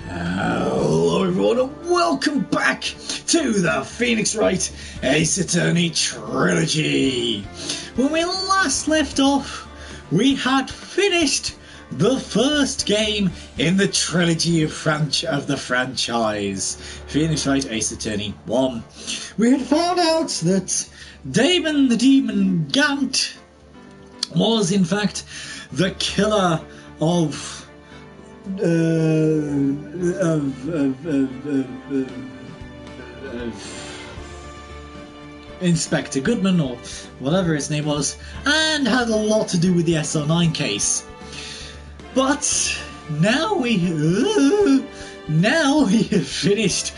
Hello everyone and welcome back to the Phoenix Wright Ace Attorney Trilogy. When we last left off, we had finished the first game in the trilogy of the franchise, Phoenix Wright Ace Attorney 1. We had found out that Damon the Demon Gant was in fact the killer of Inspector Goodman, or whatever his name was, and had a lot to do with the SR9 case. But now we have finished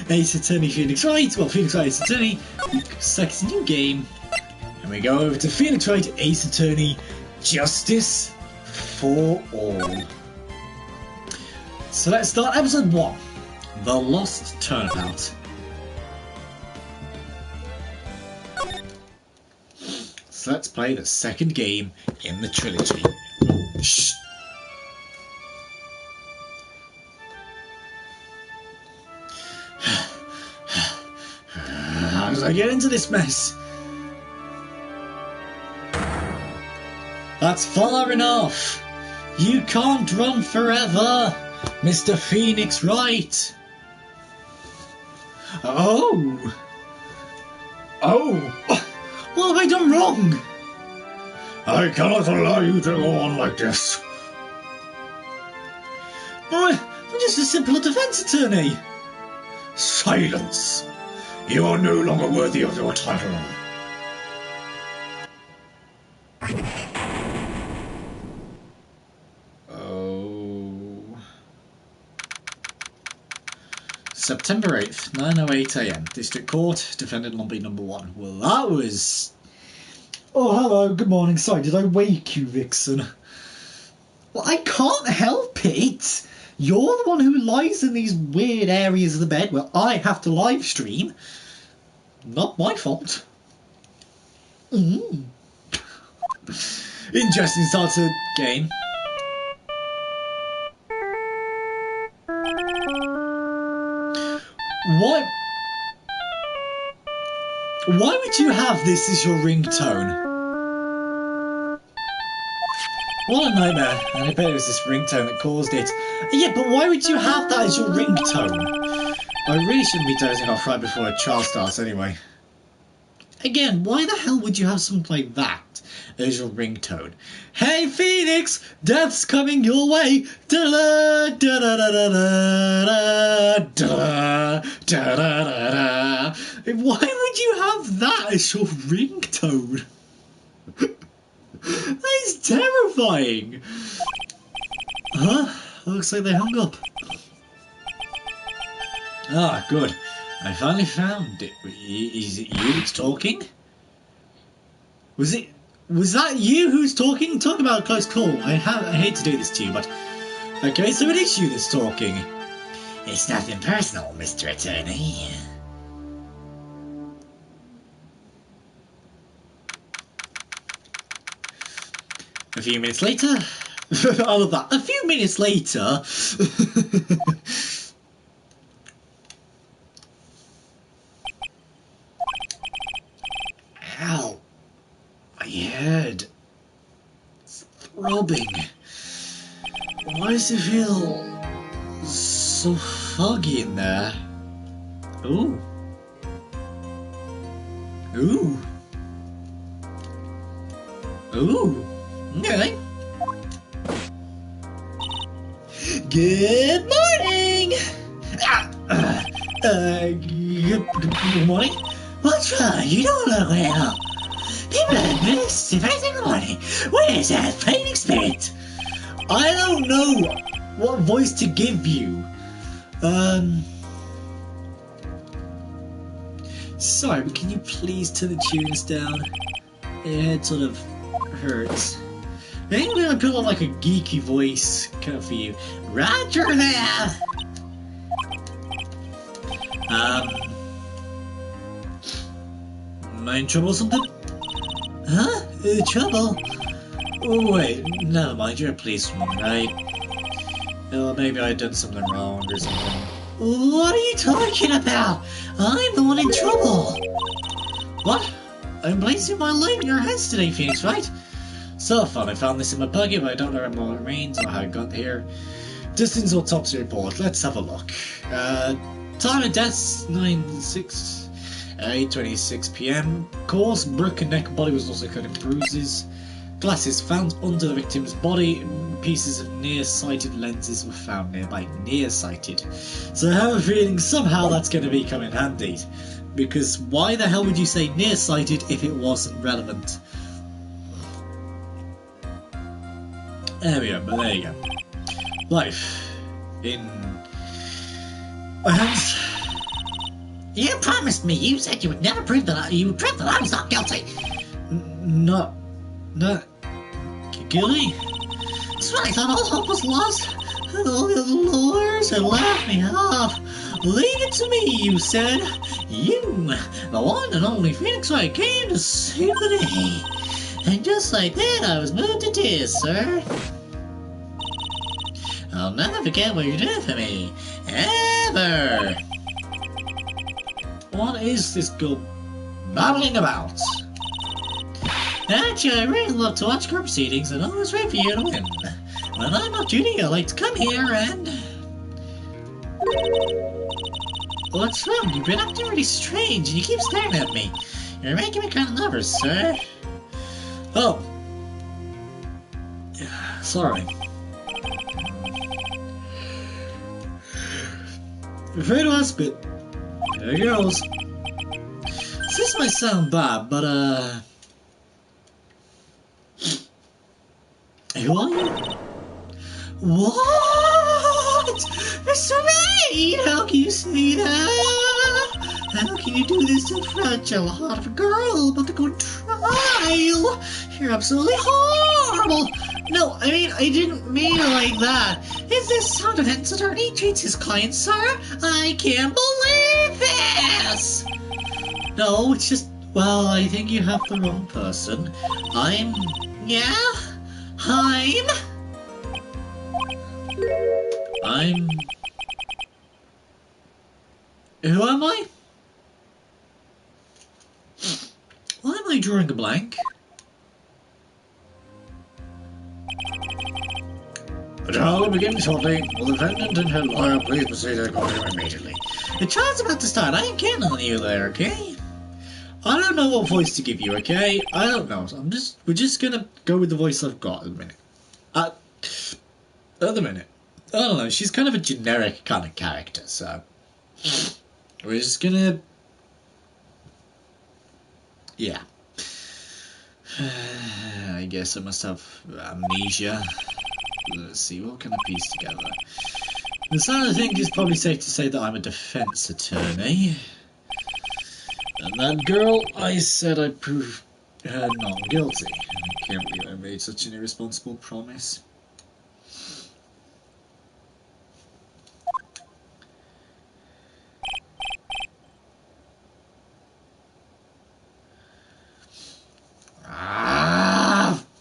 Ace Attorney Phoenix Wright. Well, Phoenix Wright Ace Attorney, second new game, and we go over to Phoenix Wright Ace Attorney Justice for All. So let's start episode 1, The Lost Turnabout. So let's play the second game in the trilogy. Shh. How did I get into this mess? That's far enough. You can't run forever, Mr. Phoenix Wright. Oh, what have I done wrong? I cannot allow you to go on like this. But I'm just a simple defense attorney. Silence. You are no longer worthy of your title. September 8th, 9:08 AM, District Court, Defendant Lobby number 1. Well, that was... Oh, hello, good morning. Sorry, did I wake you, Vixen? Well, I can't help it. You're the one who lies in these weird areas of the bed where I have to live stream. Not my fault. Interesting start to the game. Why would you have this as your ringtone? What a nightmare. And I bet it was this ringtone that caused it. Yeah, but why would you have that as your ringtone? I really shouldn't be dozing off right before a trial starts anyway. Again, why the hell would you have something like that as your ringtone? Hey Phoenix, death's coming your way. Da da da da da da da da da. Why would you have that as your ringtone? That is terrifying. Huh? Looks like they hung up. Ah, good. I finally found it. Is it you that's talking? Was that you who's talking? Talk about a close call. I hate to do this to you, but... Okay, so it is you that's talking. It's nothing personal, Mr. Attorney. A few minutes later... I love that. A few minutes later... Ow. My head. It's throbbing. Why does it feel so foggy in there? Ooh. Ooh. Ooh. Okay. Good morning! Good morning? What's wrong? You don't look well. People are missed first in the morning. Where's that fighting spirit? I don't know what voice to give you. Sorry, but can you please turn the tunes down? Your head sort of hurts. I think I'm gonna put on like a geeky voice kind of for you. Roger that! Am I in trouble or something? Huh? Trouble? Oh, wait, never mind, you're a policewoman, right? Or maybe I'd done something wrong or something. What are you talking about? I'm the one in trouble. What? I'm placing my life in your hands today, Phoenix, right? So fun, I found this in my pocket, but I don't know what it means or how I got here. Distance autopsy report, let's have a look. Time of death, 8:26 PM. Cause, broken neck, body was also covered in bruises. Glasses found under the victim's body. Pieces of nearsighted lenses were found nearby. Nearsighted. So I have a feeling somehow that's going to become in handy. Because why the hell would you say nearsighted if it wasn't relevant? There we go, but there you go. Life. In my hands. You promised me. You said you would never prove that you would prove that I was not guilty. Not guilty? That's when I thought all hope was lost. And all the other lawyers had laughed me off. Leave it to me, you said. You, the one and only Phoenix Wright, came to save the day. And just like that, I was moved to tears, sir. I'll never forget what you did for me. Ever. What is this girl babbling about? Actually, I really love to watch court proceedings and always wait for you to win. When I'm off duty, I like to come here and... What's wrong? You've been acting really strange and you keep staring at me. You're making me kind of nervous, sir. Oh. Sorry. Afraid to ask, but there it goes. This might sound bad, but who are you? What? Mr. Wright! How can you say that? How can you do this to a fragile heart of a girl about to go on trial? You're absolutely horrible! No, I mean, I didn't mean it like that. Is this how a defense attorney treats his client, sir? I can't believe this! No, it's just, well, I think you have the wrong person. Who am I? Why am I drawing a blank? The trial will begin shortly. Will the defendant and her lawyer please proceed accordingly immediately? The trial's about to start. I ain't counting on you there, okay? I don't know what voice to give you, okay? I don't know. We're just gonna go with the voice I've got at the minute. At the minute. I don't know. She's kind of a generic kind of character, so we're just gonna. Yeah. I guess I must have amnesia. Let's see, what can I piece together? The sound I think is probably safe to say that I'm a defense attorney. And that girl, I said I'd prove her not guilty. I can't believe I made such an irresponsible promise.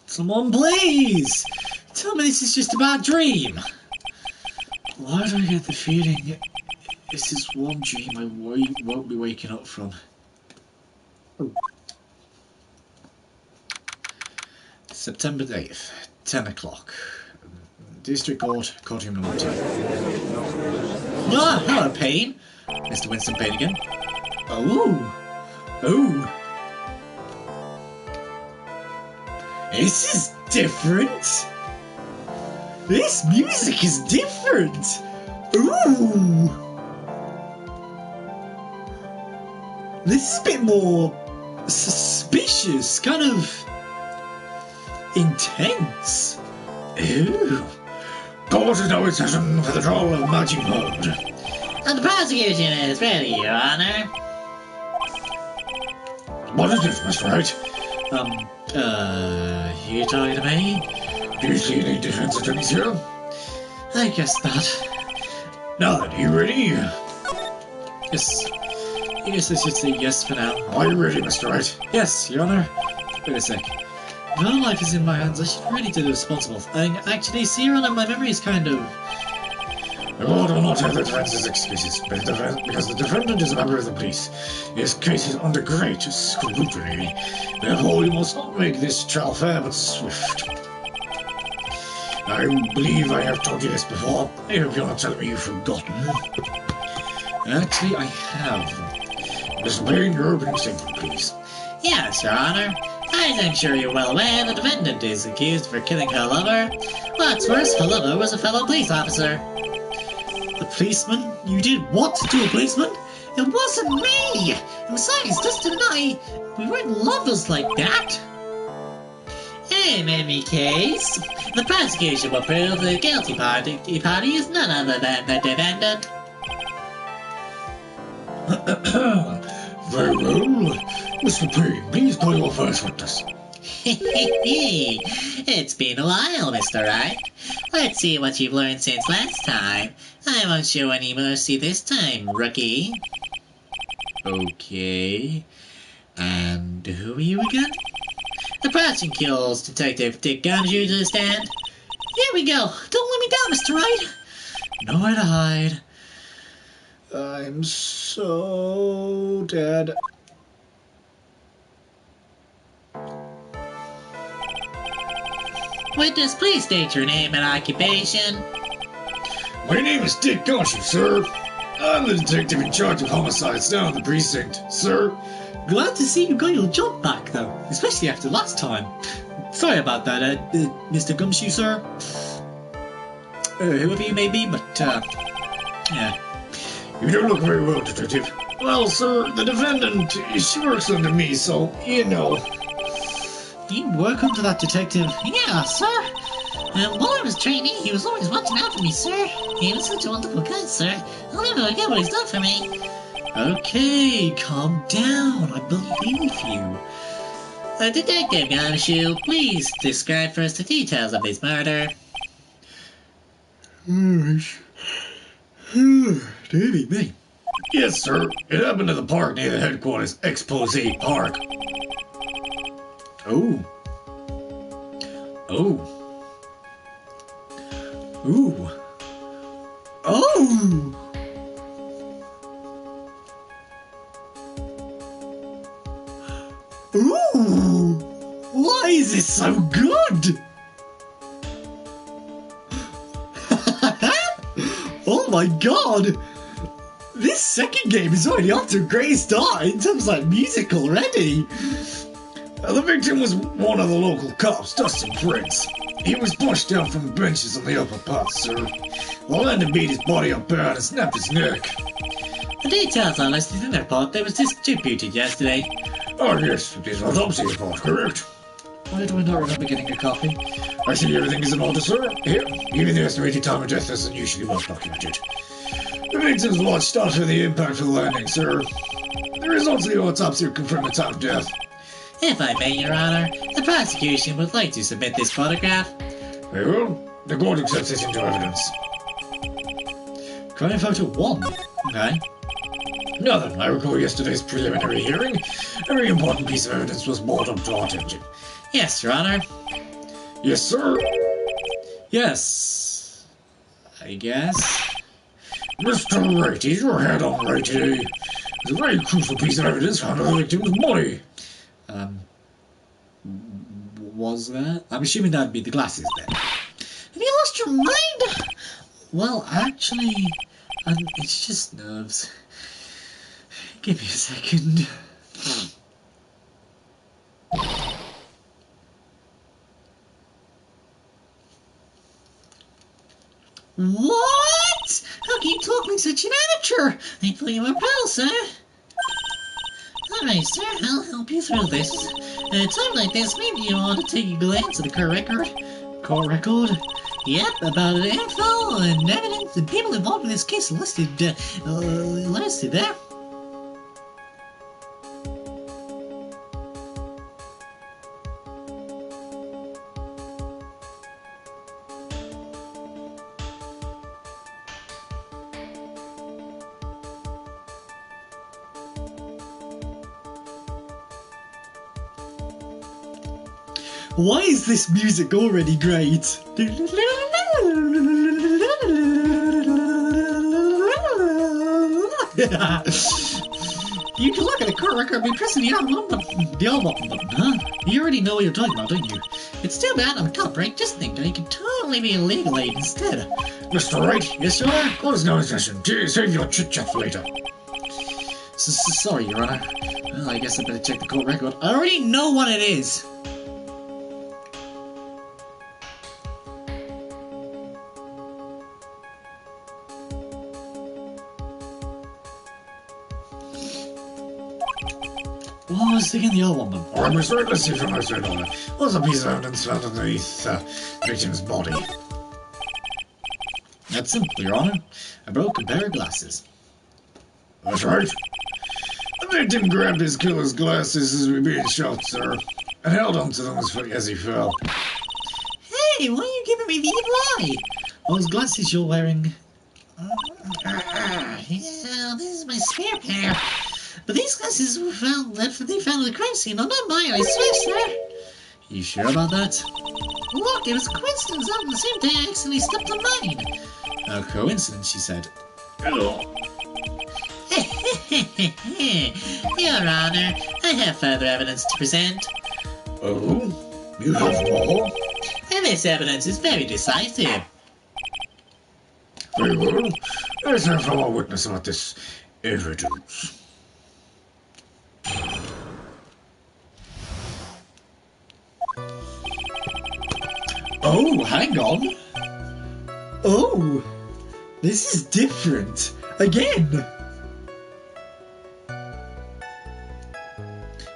Someone please! Tell me this is just a bad dream! Why do I get the feeling this is one dream I won't be waking up from? Oh. September 8th, 10 o'clock. District Court, courtroom number 2. Ah, hello, Payne! Mr. Winston Payne again. Oh! Oh! This is different! This music is different! Ooh! This is a bit more suspicious, kind of intense. Ooh! Court is now in session for the trial of Magic Wand. And the prosecution is ready, Your Honor. What is this, Mr. Wright? You talking to me? Do you see any defense attorneys here? I guess not. Now then, are you ready? Yes. I guess I should say yes for now. Are you ready, Mr. Wright? Yes, Your Honor. Wait a sec. If my life is in my hands, I should really do the responsible thing. Actually, see, Your Honor, my memory is kind of The law will not have the defense's excuses, because the defendant is a member of the police. His case is under great scrutiny. Therefore, we must not make this trial fair but swift. I believe I have told you this before. I hope you're not telling me you've forgotten. Actually, I have. Mr. Payne, your opening statement, please. Yes, Your Honor. As I'm sure you're well aware, the defendant is accused for killing her lover. What's worse, her lover was a fellow police officer. A policeman? You did what to a policeman? It wasn't me! And besides, just deny we weren't lovers like that. In any case, the prosecution will prove the guilty party is none other than the defendant. Very well. Mr. Payne, please call your first witness. It's been a while, Mr. Wright. Let's see what you've learned since last time. I won't show any mercy this time, rookie. Okay. And who are you again? The prosecution's Detective Dick Gumshoe to the stand. Here we go. Don't let me down, Mr. Wright. Nowhere to hide. I'm so dead. Witness, please state your name and occupation. My name is Dick Gumshoe, sir. I'm the detective in charge of homicides down at the precinct, sir. Glad to see you got your job back, though, especially after last time. Sorry about that, Mr. Gumshoe, sir. Whoever you may be, but, yeah. You don't look very well, detective. Well, sir, the defendant, she works under me, so, you know. You work under that detective? Yeah, sir. While I was training, he was always watching out for me, sir. He was such a wonderful guy, sir. I'll never forget what he's done for me. Okay, calm down. I believe you. Detective Gumshoe, please describe for us the details of this murder. Dear me. Yes, sir. It happened at the park near the headquarters, Expose Park. Oh. Oh. Ooh. Oh! Ooh! Why is this so good? Oh my god! This second game is already off to a great start in terms of like music already. The victim was one of the local cops, Dustin Prince. He was pushed down from the benches on the upper part, sir. The landlord beat his body up bad and snapped his neck. The details are listed in the report that was distributed yesterday. Oh yes, it is an autopsy report, correct? Why do I not remember getting a copy? I see everything is in order, sir. Here, even the estimated time of death isn't usually well documented. The victim's watched after the impact of the landing, sir. The results of the autopsy confirm the time of death. If I may, Your Honor, the prosecution would like to submit this photograph. Very well. The court accepts this into evidence. Crime photo 1. Okay. Now then, I recall yesterday's preliminary hearing. A very important piece of evidence was brought up to our attention. Yes, Your Honor. Yes, sir. Yes. I guess. Mr. Wright, is your head on right today? It's a very crucial piece of evidence found in the victim's body. Was that? I'm assuming that'd be the glasses then. Have you lost your mind? Well, actually, it's just nerves. Give me a second. What? How can you talk like such an amateur? I thought you were pro, sir. Alright, sir, I'll help you through this. At a time like this, maybe you want to take a glance at the court record. Court record? Yep, about the info and evidence and people involved in this case listed there. Why is this music already great? You can look at the court record by pressing the L button, huh? You already know what you're talking about, don't you? It's too bad I'm top, right? Just think that you could totally be a legal aid instead. Mr. Wright, yes, Your Honor? Close no session. Save your chit-chat for later. Sorry, Your Honor. Well, I guess I better check the court record. I already know what it is. Well, I was thinking the other one then. Alright, Mr. Wright, let's see from my side on it. What's a piece of evidence found underneath the victim's body? That's simple, Your Honor. A broken pair of glasses. That's right. The victim grabbed his killer's glasses as we were being shot, sir, and held onto them as he fell. Hey, why are you giving me the evil eye? Those glasses you're wearing. Yeah, this is my spare pair. But these glasses were found at the crime scene. No, not mine, I swear, sir. You sure about that? Look, it was a coincidence. On the same day I accidentally stepped on mine. A coincidence, she said. Hello. Your Honor, I have further evidence to present. Oh? You have more? And this evidence is very decisive. Very well. Let's have from our witness about this evidence. Oh, hang on. Oh, this is different. Again.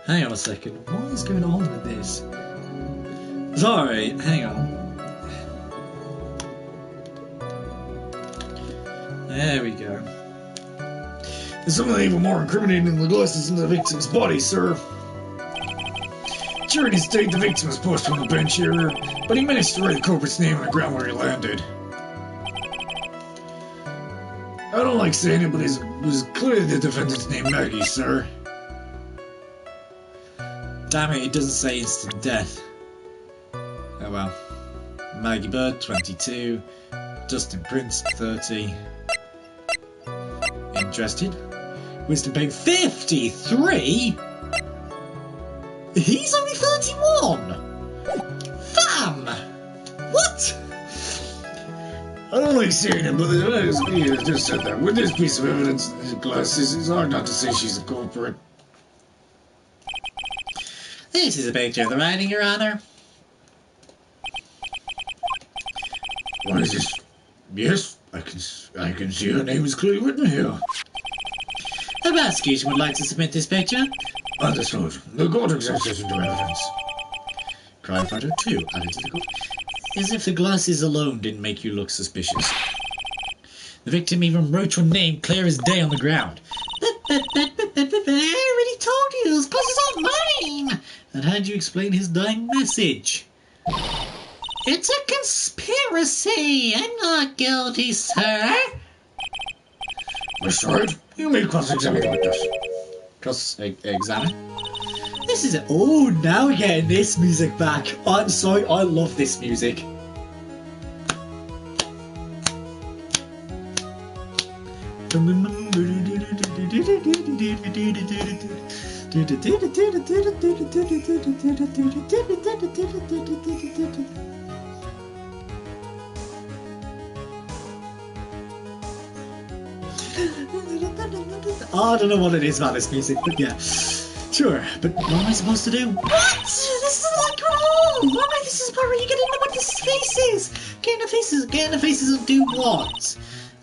Hang on a second. What is going on with this? Sorry, hang on. There we go. There's something even more incriminating than the glasses in the victim's body, sir. During his state, the victim was pushed from the bench area, but he managed to write the culprit's name on the ground where he landed. I don't like saying it, but it was clearly the defendant's name, Maggie, sir. Damn it, it doesn't say instant death. Oh well. Maggie Bird, 22. Dustin Prince, 30. Interested? Wisdom Payne, 53? He's only 31! Fam! What? I don't like saying it, but he just said that. With this piece of evidence in his glasses, it's hard not to say she's the culprit. This is a picture of the writing, Your Honor. What is this? Yes, I can see her name is clearly written here. The prosecution would like to submit this picture. Understood. The court accepts this into evidence. Crime photo 2 added to the court. As if the glasses alone didn't make you look suspicious. The victim even wrote your name clear as day on the ground. But I already told you, those glasses aren't mine! And how did you explain his dying message? It's a conspiracy! I'm not guilty, sir! Mr. Wright, you may cross-examine the witness. Cross-examine? This is it. Oh, now we're getting this music back. I'm sorry, I love this music. Oh, I don't know what it is about this music, but yeah. Sure, but what am I supposed to do? What? This is like wrong! Why am I this is part where you get into what this face is? Get in the faces and do what?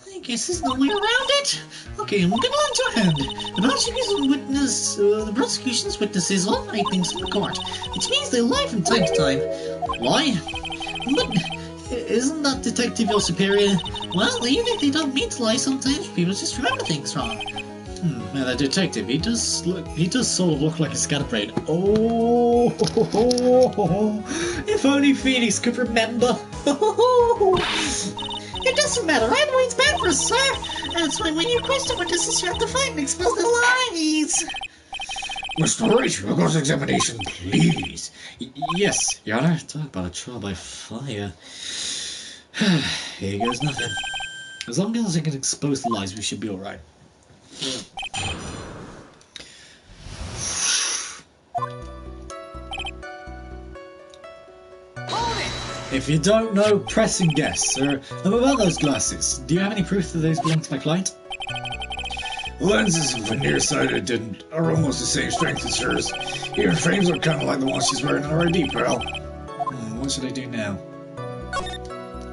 I guess there's no way around it. Okay, I'm gonna lend your hand. The prosecution's witnesses all night things in the court, which means they lie from time to time. Lie? But isn't that detective your superior? Well, even if they don't mean to lie, sometimes people just remember things wrong. Now the detective, he does sort of look like a scatterbrain. Oh, if only Phoenix could remember. It doesn't matter, either way it's bad for us, sir. That's why when you question witnesses, you have to find and expose their lies. Mr. Wright, your cross-examination, please. Yes, Your Honor. Talk about a trial by fire. Here goes nothing. As long as I can expose the lies, we should be alright. If you don't know, press and guess, sir. And about those glasses, do you have any proof that those belong to my client? Lenses are nearsighted and are almost the same strength as hers. Even frames are kind of like the one she's wearing on her ID, pal. What should I do now?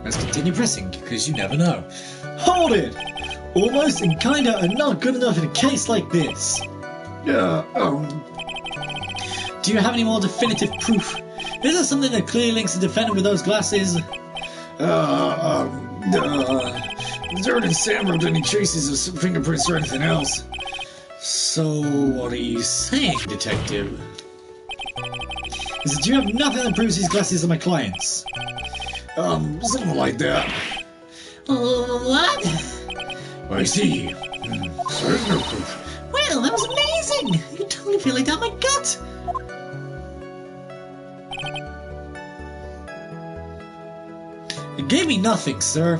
Let's continue pressing, because you never know. Hold it! Almost and kinda are not good enough in a case like this. Yeah, Do you have any more definitive proof? Is there something that clearly links the defendant with those glasses? There didn't sample any traces of fingerprints or anything else. So, what are you saying, detective? Is that you have nothing that proves these glasses are my client's? Something like that. What? I see. So there's no proof. Well, that was amazing! You totally feel like down my gut! It gave me nothing, sir.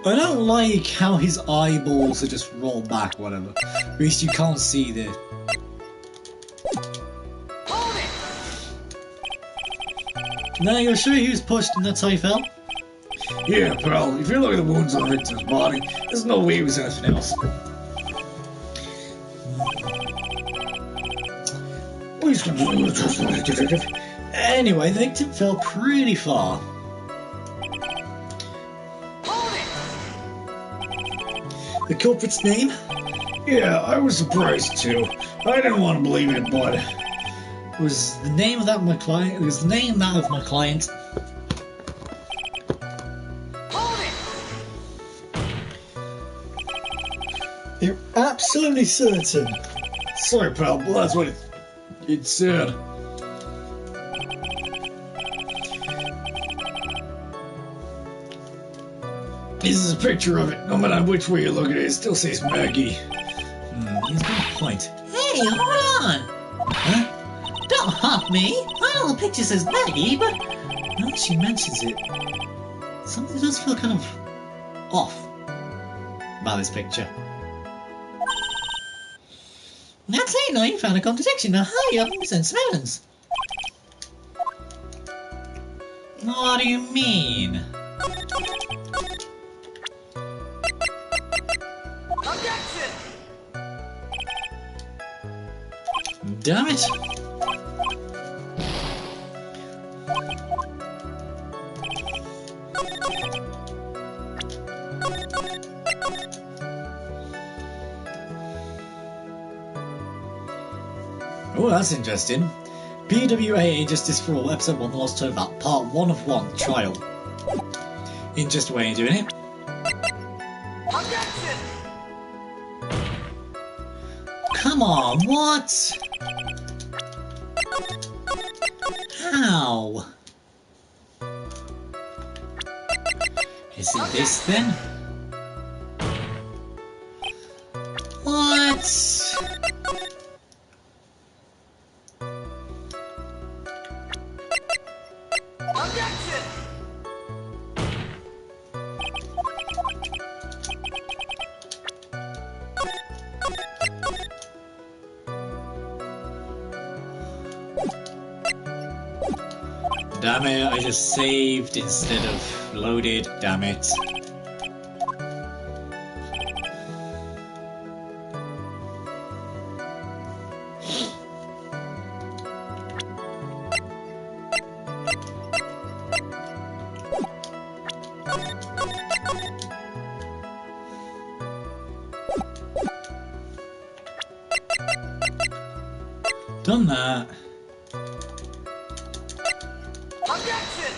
I don't like how his eyeballs are just rolled back, whatever. At least you can't see the... Now you're sure he was pushed and that's how he fell? Yeah, pal, if you look at the wounds on the victim's body, there's no way it was anything else. Please continue with testimony, detective. Anyway, the victim fell pretty far. The culprit's name? Yeah, I was surprised too. I didn't want to believe it, but... It was the name of that of my client. It was the name that of my client. You're absolutely certain. Sorry, pal, but that's what it said. This is a picture of it. No matter which way you look at it, it still says Maggie. He's got a point. Hey, hold on! Huh? Don't hop me! Well, the picture says Maggie, but... Now that she mentions it, something does feel kind of off about this picture. That's it, now you found a contradiction. Now hurry up and present some evidence. What do you mean? Objection! Damn it! Oh, that's interesting. PWAA Justice for All, Episode 1, The Lost Turnback, Part 1 of 1, Trial. Interesting way of doing it. Objection! Come on, what? How? Is it this then? What? Objection! Damn it, I just saved instead of loaded, damn it. Done that. Objection!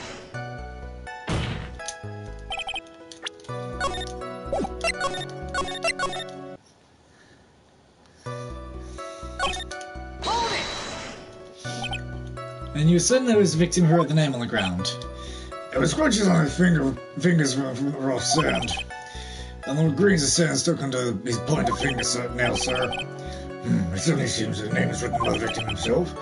Hold it! And you said there was a victim who wrote the name on the ground. There were scratches on his fingers from the rough sand. And little grains of sand stuck onto his pointed fingernail, sir. It certainly seems the name is written by the victim himself.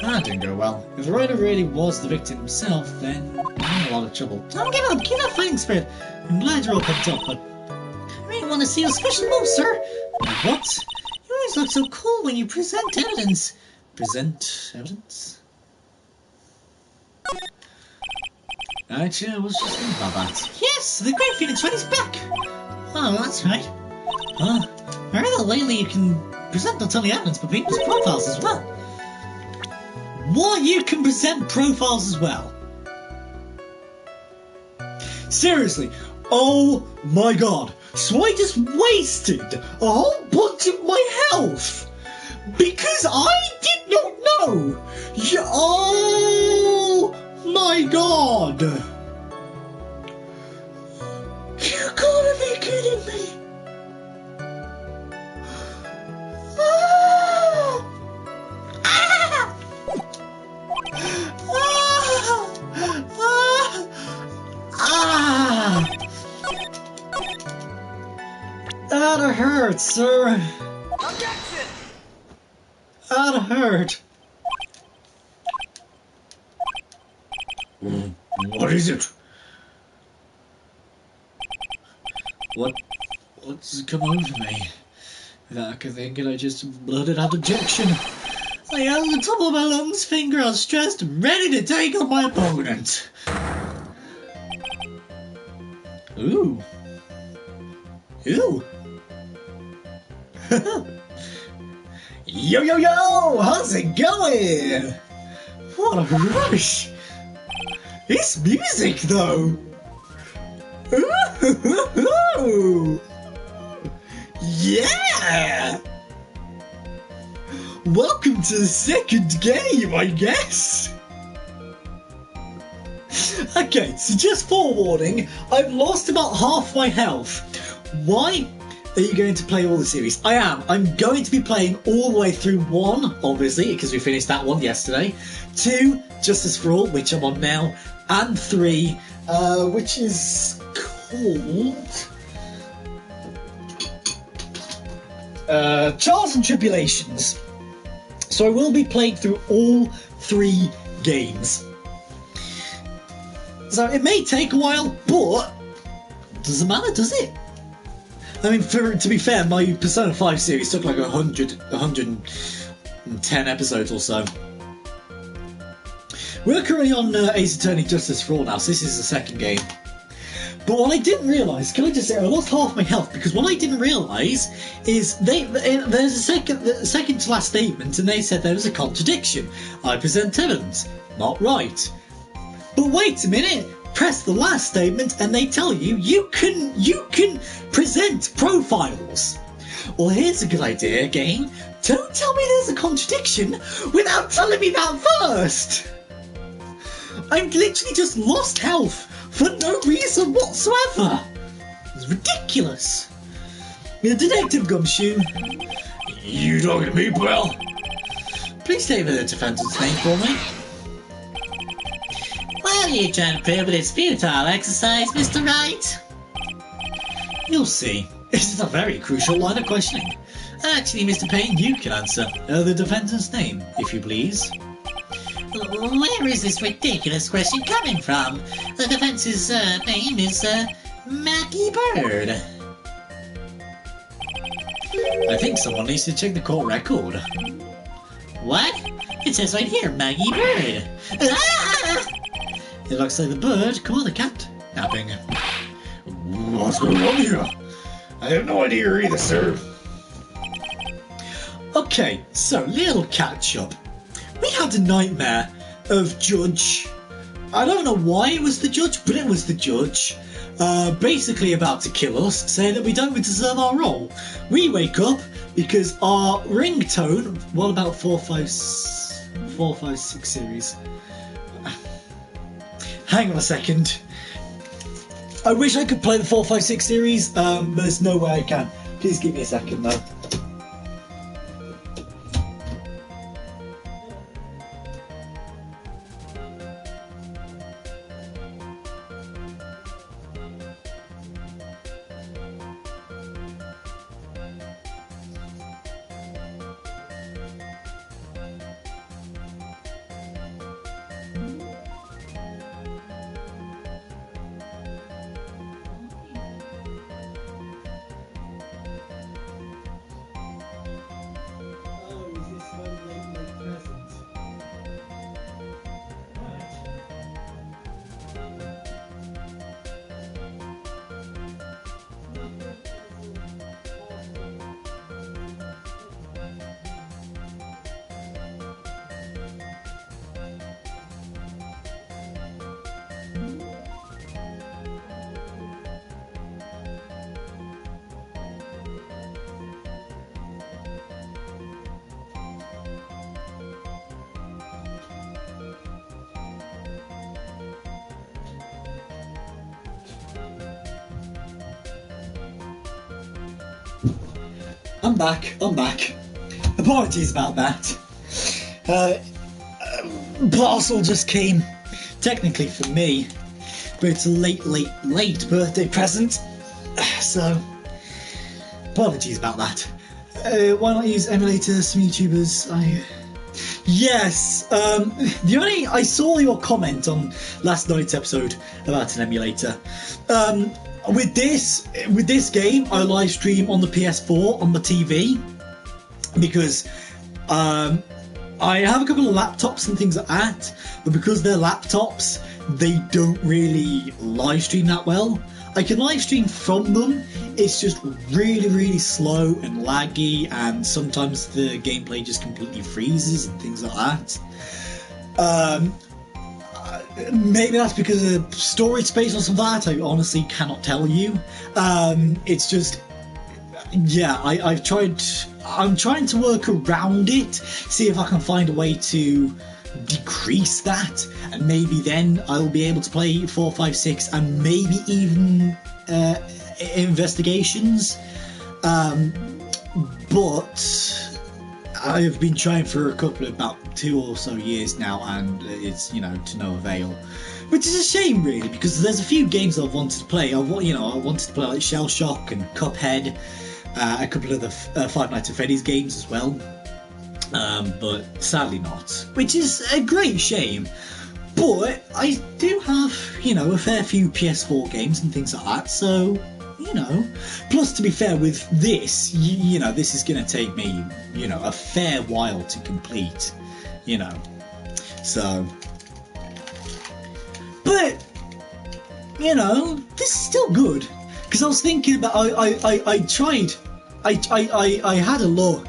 That didn't go well. If the writer really was the victim himself, then I'm in a lot of trouble. Don't give up, keep that fighting spirit. I'm glad you're all pumped up, but I really want to see your special move, sir. What? You always look so cool when you present evidence. Present evidence? Actually, I was just thinking about that. Yes, the Great Phoenix Wright is back. Oh, that's right. I heard that lately you can present not only evidence, but people's profiles as well. What? You can present profiles as well? Seriously? Oh my god. So I just wasted a whole bunch of my health because I did not know. Oh my god. You gotta be kidding me. That hurts, sir. Objection! That hurt. What is it? What's come over me? That could think I just blurted out objection. I held the top of my lungs, finger outstretched, ready to take on my opponent. Ooh. Ooh. Yo, yo, yo! How's it going? What a rush! It's music, though! Ooh. Yeah! Welcome to the second game, I guess! Okay, so just forewarning, I've lost about half my health. Why are you going to play all the series? I am. I'm going to be playing all the way through 1, obviously, because we finished that one yesterday. 2, Justice for All, which I'm on now. And 3, which is called Trials and Tribulations. So I will be playing through all 3 games. So it may take a while, but doesn't matter, does it? I mean, to be fair, my Persona 5 series took like 110 episodes or so. We're currently on Ace Attorney Justice for All now, so this is the second game. But what I didn't realise, can I just say, I lost half my health, because what I didn't realise is there's a second to last statement, and they said there was a contradiction. I present evidence. Not right. But wait a minute, press the last statement and they tell you you can present profiles. Well, here's a good idea, game. Don't tell me there's a contradiction without telling me that first. I've literally just lost health for no reason whatsoever. It's ridiculous. Detective Gumshoe. You talking to me, pal? Please say the defendant's name for me. What are you trying to prove with this futile exercise, Mr. Wright? You'll see. This is a very crucial line of questioning. Actually, Mr. Payne, you can answer. The defendant's name, if you please. Where is this ridiculous question coming from? The defense's name is Maggie Bird. I think someone needs to check the court record. What? It says right here, Maggie Bird. Ah! It looks like the bird caught the cat napping. What's going on here? I have no idea either, sir. Okay, so little catch up. We had a nightmare of Judge. I don't know why it was the judge, but it was the judge. Basically about to kill us, saying that we don't deserve our role. We wake up because our ringtone. What about 4, 5, 6 series? Hang on a second. I wish I could play the 4, 5, 6 series, but there's no way I can. Please give me a second though. I'm back. Apologies about that. Parcel just came, technically for me, but it's a late birthday present, so apologies about that. Why not use emulators from YouTubers? Yes, I saw your comment on last night's episode about an emulator. With this game, I live stream on the PS4 on the TV because I have a couple of laptops and things like that, but because they're laptops, they don't really live stream that well. I can live stream from them, it's just really, really slow and laggy, and sometimes the gameplay just completely freezes and things like that. Maybe that's because of storage space or something like that, I honestly cannot tell you. It's just, yeah, I'm trying to work around it, see if I can find a way to decrease that, and maybe then I'll be able to play 4, 5, 6, and maybe even investigations. But I've been trying for about 2 or so years now, and it's, to no avail. Which is a shame, really, because there's a few games I've wanted to play. I wanted to play like Shell Shock and Cuphead, a couple of the Five Nights at Freddy's games as well. But sadly not, which is a great shame. But I do have, a fair few PS4 games and things like that, so, Plus, to be fair, with this, this is going to take me, a fair while to complete, So, but, this is still good. Because I was thinking about, I had a look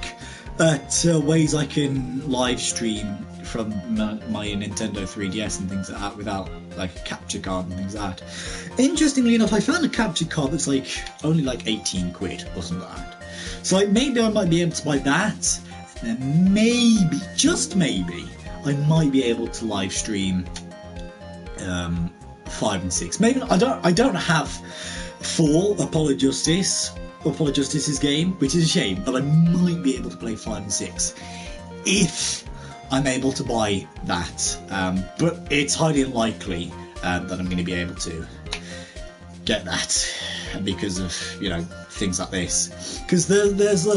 at ways I can live stream from my Nintendo 3DS and things like that without like a capture card and things like that. Interestingly enough, I found a capture card that's only 18 quid or something like that. So maybe I might be able to buy that, and then maybe, just maybe, I might be able to live stream 5 and 6. Maybe I don't have 4 Apollo Justice's game, which is a shame, but I might be able to play 5 and 6 if I'm able to buy that. But it's highly unlikely that I'm going to be able to get that because of things like this. Because there's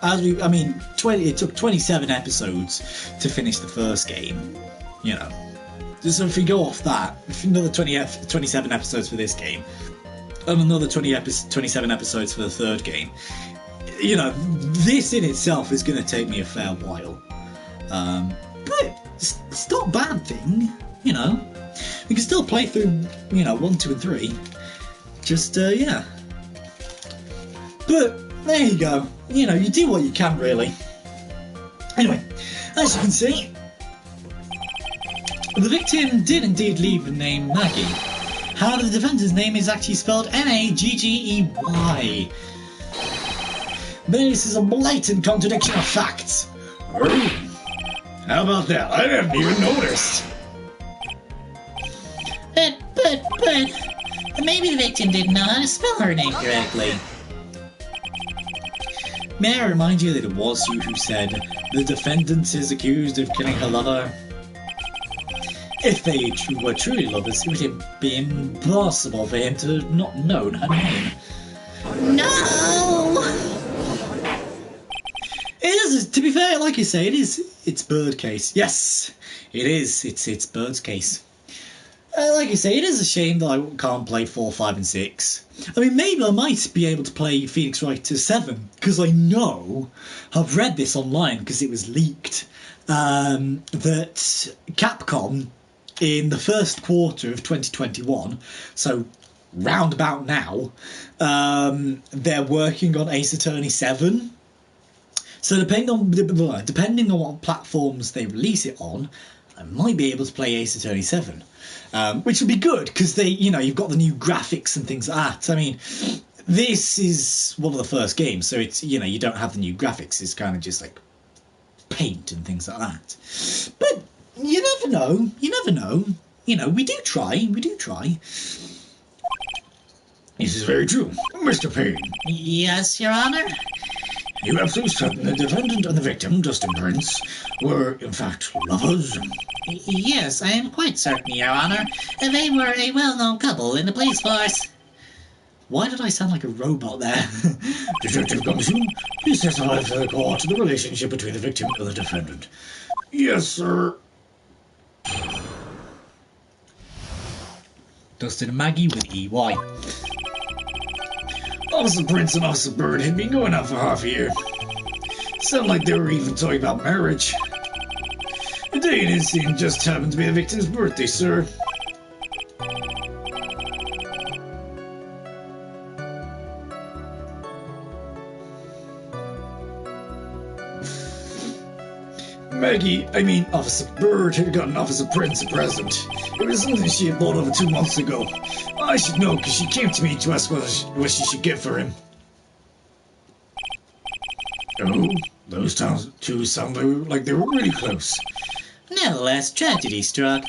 it took 27 episodes to finish the first game. So if we go off that, another 27 episodes for this game, and another 27 episodes for the third game, this in itself is going to take me a fair while. But it's not a bad thing, We can still play through, 1, 2, and 3. Just, yeah. But, there you go. You do what you can, really. Anyway, as you can see, the victim did indeed leave the name Maggie. However, the defendant's name is actually spelled Maggey. This is a blatant contradiction of facts. How about that? I haven't even noticed. But maybe the victim didn't know how to spell her name correctly. May I remind you that it was you who said the defendant is accused of killing her lover? If they were truly lovers, it would be impossible for him to have not known her name. No! It is, to be fair, like you say, it's Bird case. Yes, it is. It's Bird's case. Like you say, it is a shame that I can't play 4, 5, and 6. I mean, maybe I might be able to play Phoenix Wright 7, because I know, I've read this online because it was leaked, that Capcom, in the first quarter of 2021, so round about now, they're working on Ace Attorney 7. So depending on what platforms they release it on, I might be able to play Ace Attorney 7, which would be good because you've got the new graphics and things like that. I mean, this is one of the first games, so it's you don't have the new graphics. It's kind of just like paint and things like that. But you never know. You never know. We do try. This is very true, Mr. Payne. Yes, Your Honor. You have to certain the defendant and the victim, Dustin Prince, were in fact lovers. Yes, I am quite certain, Your Honor. They were a well-known couple in the police force. Why did I sound like a robot there? Detective Gumshoe, please testify for the court to the relationship between the victim and the defendant. Yes, sir. Dustin and Maggie with EY. Officer Prince and Officer Bird had been going out for half a year. Sounded like they were even talking about marriage. The day it incident just happened to be the victim's birthday, sir. Officer Bird had gotten Officer Prince a present. It was something she had bought over 2 months ago. I should know because she came to me to ask what she should get for him. Oh, those two sound like they were really close. Nevertheless, tragedy struck.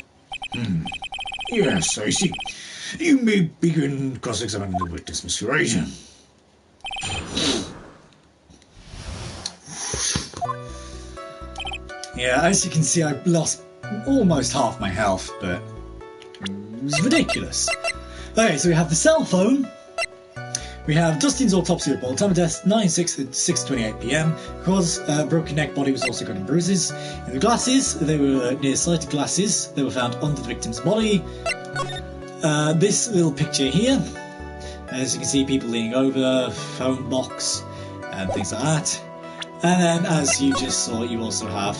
Yes, I see. You may begin cross-examining the witness, Mr. Wright. Yeah, as you can see, I lost almost half my health, but it was ridiculous. Okay, so we have the cell phone. We have Dustin's autopsy report. Time of death 9/6 at 6:28 p.m. Cause broken neck, body was also covered in bruises. In the glasses, they were near-sighted glasses. They were found under the victim's body. This little picture here, as you can see, people leaning over, phone box, and things like that. And then, as you just saw, you also have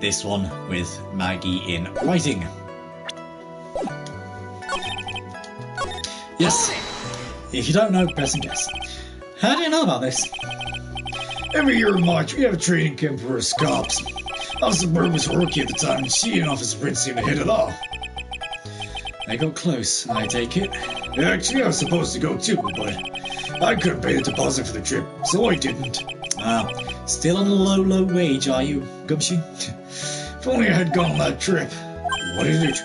this one with Maggie in writing. Yes. If you don't know, press and guess. How do you know about this? Every year in March, we have a training camp for us cops. Officer Bird was a rookie at the time, and she and Officer Prince seemed to hit it off. They got close, I take it. Actually, I was supposed to go too, but I couldn't pay the deposit for the trip, so I didn't. Ah, still on a low wage, are you, Gumshoe? If only I had gone on that trip. What is it?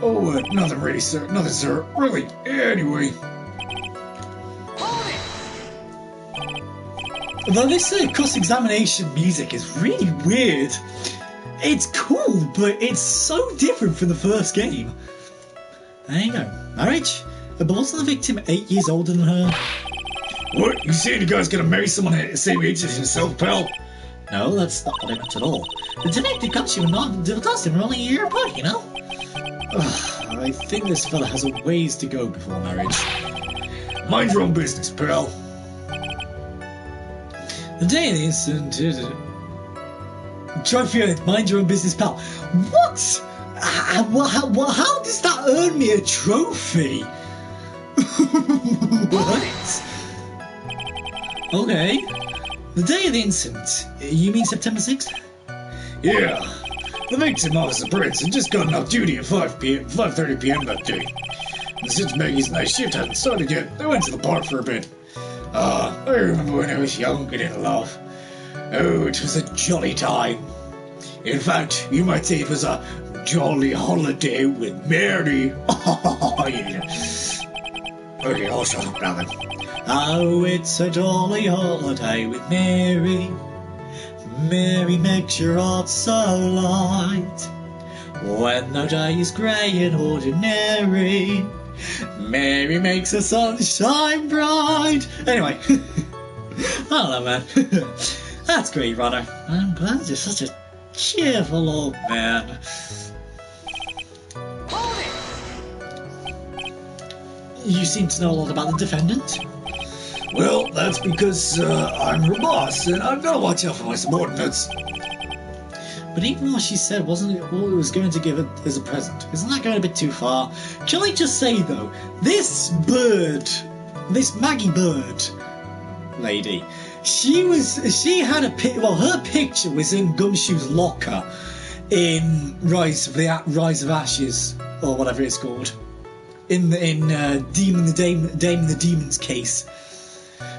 Oh, nothing really, sir. Nothing, sir. Really. Anyway. Although this cross-examination music is really weird. It's cool, but it's so different from the first game. There you go. Marriage? But wasn't the victim 8 years older than her? What? You saying the guy's gonna marry someone at the same age as himself, pal? No, that's not what I meant at all. The detective Gumshoe and Dustin were only a year apart, you know? I think this fella has a ways to go before marriage. Mind your own business, pal. The day of the incident is... Trophy earned, mind your own business, pal. What? How does that earn me a trophy? What? Okay. The day of the incident, you mean September 6th? Yeah. The victim, Officer Prince, had just gotten off duty at 5:30 p.m. that day. And since Maggie's night shift hadn't started yet, they went to the park for a bit. I remember when I was young and in love. Oh, it was a jolly time. In fact, you might say it was a jolly holiday with Mary. Oh, yeah. Okay, I'll shut up now then. Oh, it's a jolly holiday with Mary. Mary makes your heart so light. When the day is grey and ordinary, Mary makes the sun shine bright. Anyway, I don't know, man. That's great, Runner. I'm glad you're such a cheerful old man. You seem to know a lot about the defendant. Well, that's because I'm her boss, and I've got to watch out for my subordinates. But even what she said wasn't all it was going to give it as a present. Isn't that going a bit too far? Can I just say, though, this bird, this Maggie Bird lady, she had a her picture was in Gumshoe's locker in Rise of Ashes, or whatever it's called, in Dame the Demon's case.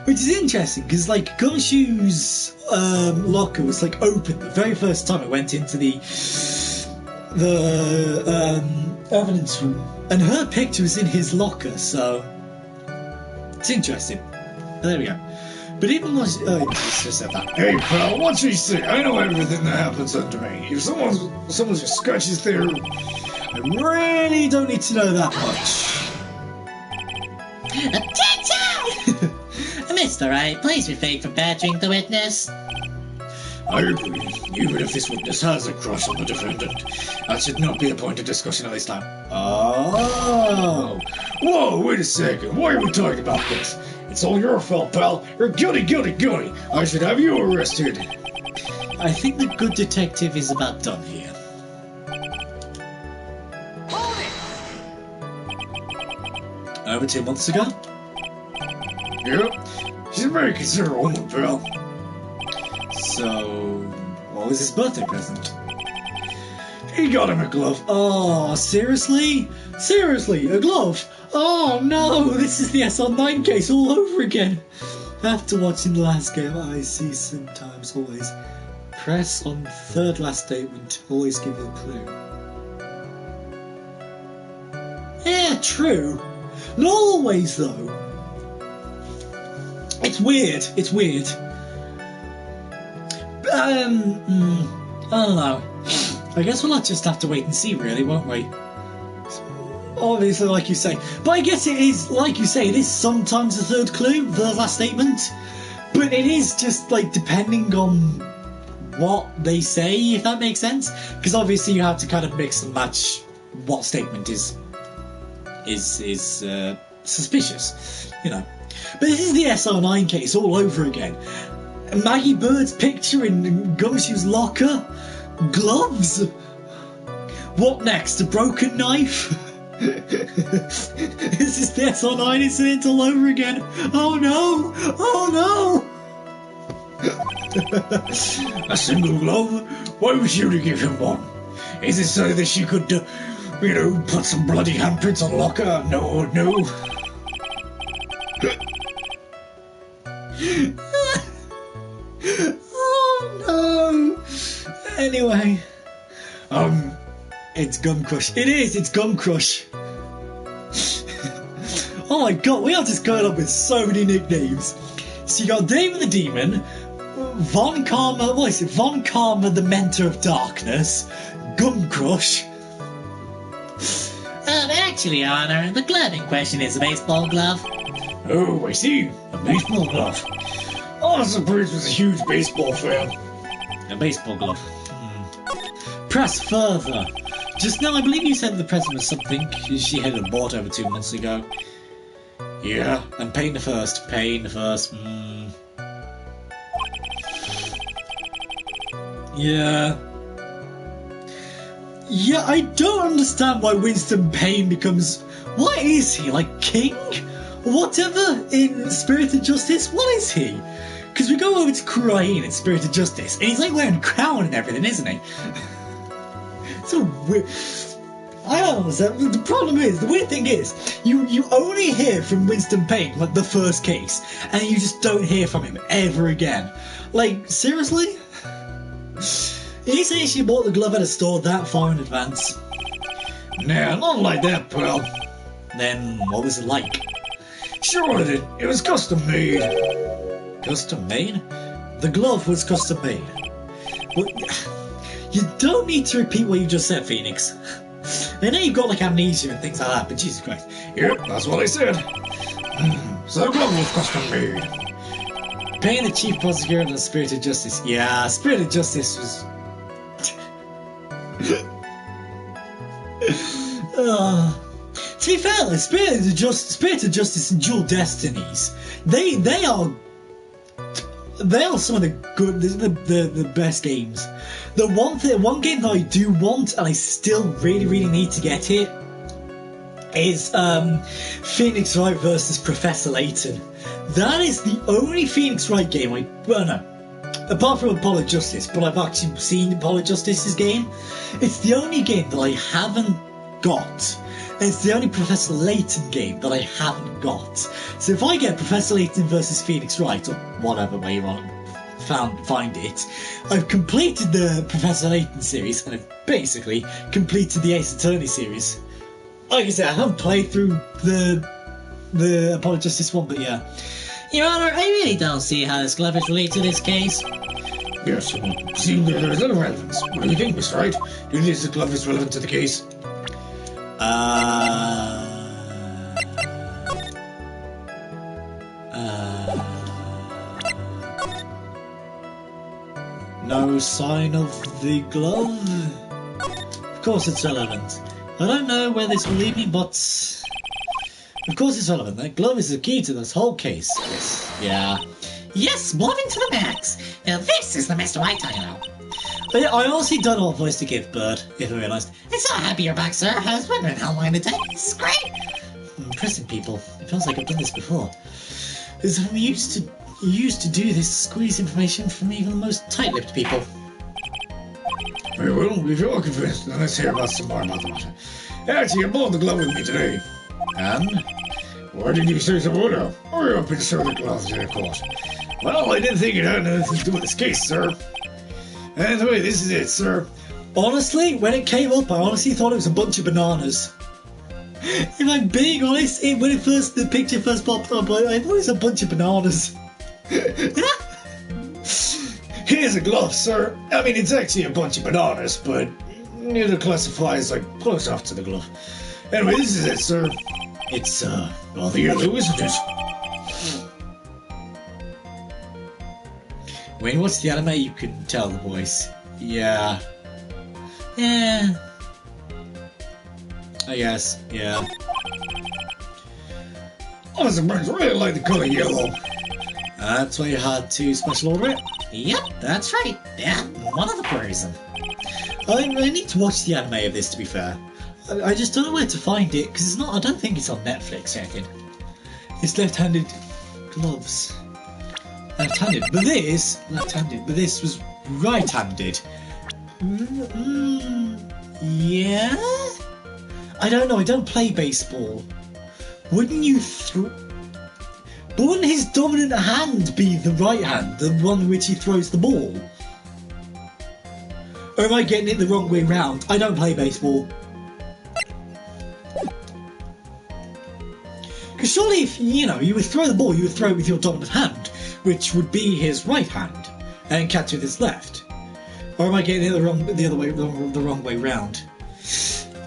Which is interesting, because like Gumshoe's locker was like open the very first time I went into the evidence room, and her picture was in his locker, so it's interesting. But there we go. But even once, it's just said that. Hey pal, what you say? I know everything that happens under me. If someone just scratches their... I really don't need to know that much. Attention! Mr. Wright, please refrain from badgering the witness. I agree. Even if this witness has a crush on the defendant, that should not be a point of discussion at this time. Oh. Whoa, wait a second. Why are we talking about this? It's all your fault, pal. You're guilty, guilty, guilty. I should have you arrested. I think the good detective is about done here. Hold it! Over 2 months ago? Yep. She's a very considerate woman, pal. So, what was his birthday present? He got him a glove. Oh, seriously? Seriously, a glove? Oh no, this is the SR9 case all over again. After watching the last game, I see sometimes always press on third last statement, always give you a clue. Yeah, true. Not always though. It's weird, it's weird. I don't know. I guess we'll just have to wait and see, really, won't we? Obviously, like you say. But I guess it is, like you say, it is sometimes the third clue, the last statement. But it is just, like, depending on what they say, if that makes sense. Because obviously you have to kind of mix and match what statement is suspicious, you know. But this is the SR9 case all over again. Maggie Bird's picture in Gumshoe's locker. Gloves. What next? A broken knife? This is the SR9 incident all over again. Oh no! Oh no! A single glove? Why was you to give him one? Is it so that she could, put some bloody handprints on the locker? No, no. Oh no! Anyway, it's Gum Crush. It is. It's Gum Crush. Oh my god, we are just going up with so many nicknames. So you got Dave the Demon, Von Karma. What is it? Von Karma, the Mentor of Darkness, Gum Crush. Actually, Your Honor, the glove in question is a baseball glove. Oh, I see. A baseball glove. Officer Bruce was a huge baseball fan. A baseball glove. Press further. Just now, I believe you said the present was something she had bought over 2 months ago. Yeah. And pain the first. Pain the first. Yeah. Yeah, I don't understand why Winston Payne becomes... What is he? Like, king? Or whatever in Spirited Justice? What is he? Because we go over to Kurain in Spirited Justice, and he's like wearing a crown and everything, isn't he? So weird. I don't understand. The problem is, the weird thing is, you only hear from Winston Payne, like, the first case, and you just don't hear from him ever again. Like, seriously? He says she bought the glove at a store that far in advance. Nah, not like that, pal. Then what was it like? She ordered it. It was custom made. Custom made? The glove was custom made. Well, you don't need to repeat what you just said, Phoenix. I know you've got like amnesia and things like that, but Jesus Christ. Yep, that's what I said. So the glove was custom made. Paying the chief prosecutor of Spirited Justice. Yeah, Spirited Justice was... To be fair, like, Spirited Justice and Dual Destinies, they are some of the good, the best games. The one game that I do want, and I still really need to get it, is Phoenix Wright versus Professor Layton. That is the only Phoenix Wright game apart from Apollo Justice, but I've actually seen Apollo Justice's game. It's the only game that I haven't got. And it's the only Professor Layton game that I haven't got. So if I get Professor Layton versus Phoenix Wright, or whatever way you want to find it, I've completed the Professor Layton series, and I've basically completed the Ace Attorney series. Like I said, I haven't played through the Apollo Justice one, but yeah. Your Honor, I really don't see how this glove is related to this case. Yes, it seems there is little relevance. What do you think, Mr. Wright? Do you think the glove is relevant to the case? No sign of the glove? Of course it's relevant. I don't know where this will lead me, but... Of course it's relevant. That glove is the key to this whole case. Yes. Yeah. Yes, bluffing to the max. Now this is the Mr. White I know. I honestly don't know what voice to give Bird, if I realised. I'm so happy you're back, sir. I was wondering how long it'd take. This is great. I'm impressing people. It feels like I've done this before. As I'm used to do this, squeeze information from even the most tight-lipped people. Very well, if you're convinced, then let's hear about some more about the matter. Actually, you bought the glove with me today. And? Why did you say so, Odo? Hurry up and show the gloves in the court. Well, I didn't think it had anything to do with this case, sir. Anyway, this is it, sir. Honestly, when it came up, I honestly thought it was a bunch of bananas. If I'm being honest, when the picture first popped up, I thought it was a bunch of bananas. Here's a glove, sir. I mean, it's actually a bunch of bananas, but it classifies like close off to the glove. Anyway, this is it, sir. It's, rather yellow, isn't it? When you watch the anime, you can tell the voice. Yeah. Yeah. I guess, yeah. Honestly, friends, really like the color yellow. That's why you had to special order it? Yep, that's right. Yeah, one of the reason. I need to watch the anime of this, to be fair. I just don't know where to find it, because it's not. I don't think it's on Netflix, I reckon. It's left-handed gloves. Left-handed, but this... Left-handed, but this was right-handed. Yeah? I don't know, I don't play baseball. Wouldn't you But wouldn't his dominant hand be the right hand, the one which he throws the ball? Or am I getting it the wrong way round? I don't play baseball. Because surely if, you would throw the ball, you would throw it with your dominant hand, which would be his right hand, and catch with his left. Or am I getting it the wrong way round?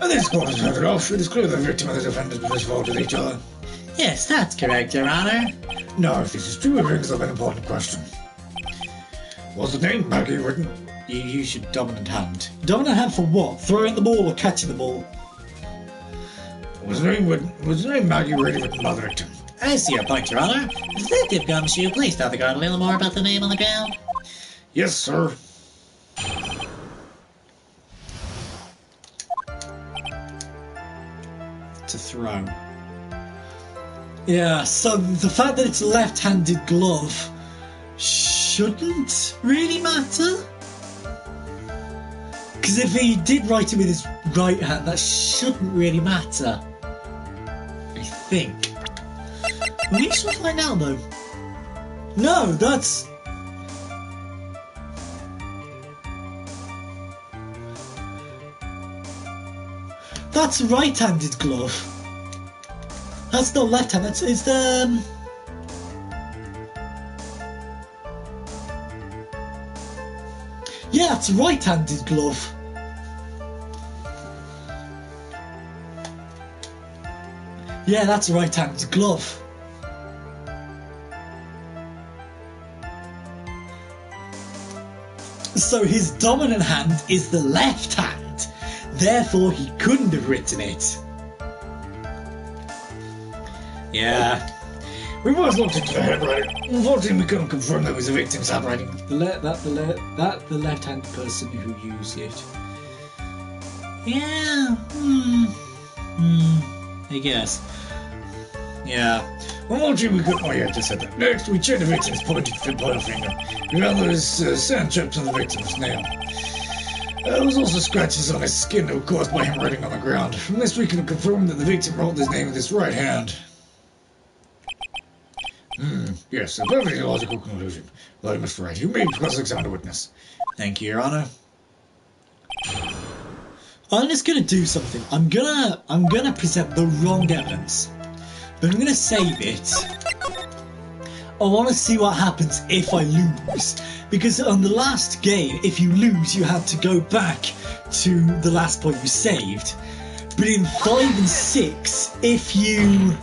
And this court has heard it off. It is clear the victim and the defendant misvoted each other. Yes, that's correct, Your Honor. Now, if this is true, it brings up an important question. What's the name, Maggie written? You use your dominant hand. Dominant hand for what? Throwing the ball or catching the ball? Was the name Maggie really written by the victim? I see your point, Your Honor. Detective Gumshoe, please tell the guard a little more about the name on the ground. Yes, sir. To throw. Yeah, so the fact that it's a left-handed glove shouldn't really matter. Because if he did write it with his right hand, that shouldn't really matter. I think. We shall find out though. No, that's... That's a right-handed glove. That's not left-handed, it's the... Yeah, it's a right-handed glove. Yeah, that's a right-handed glove. So his dominant hand is the left hand. Therefore, he couldn't have written it. Yeah. We both looked into the handwriting. Unfortunately, we couldn't confirm that it was the victim's handwriting. The left-handed person who used it. Yeah, I guess. Yeah. Unfortunately, we couldn't. Oh, yeah, just said that. Next, we checked the victim's pointer finger. We found there was sand chips on the victim's nail. There was also scratches on his skin that were caused by him writing on the ground. From this, we can confirm that the victim wrote his name with his right hand. Yes, a perfectly logical conclusion. Well, Mr. Wright, you may cross-examine the witness. Thank you, Your Honor. I'm just gonna do something. I'm gonna present the wrong evidence, but I'm gonna save it I want to see what happens if I lose. Because on the last game, if you lose, you had to go back to the last point you saved. But in 5 and 6, if you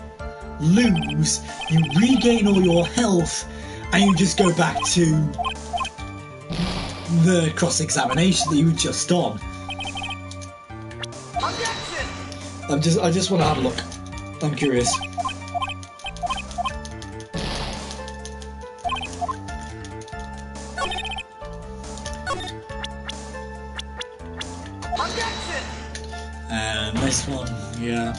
lose, you regain all your health and you just go back to the cross-examination that you were just on. Objection! I just want to have a look. I'm curious. Objection! And this one, yeah.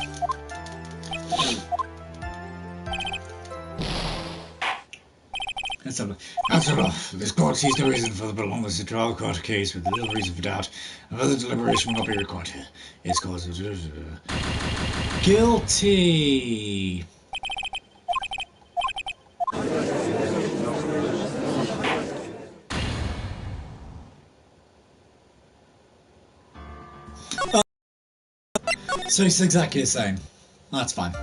That's enough. This court sees no reason for the belongings of the trial court case with little reason for doubt, and further deliberation will not be required here. It's cause guilty. So it's exactly the same. That's fine.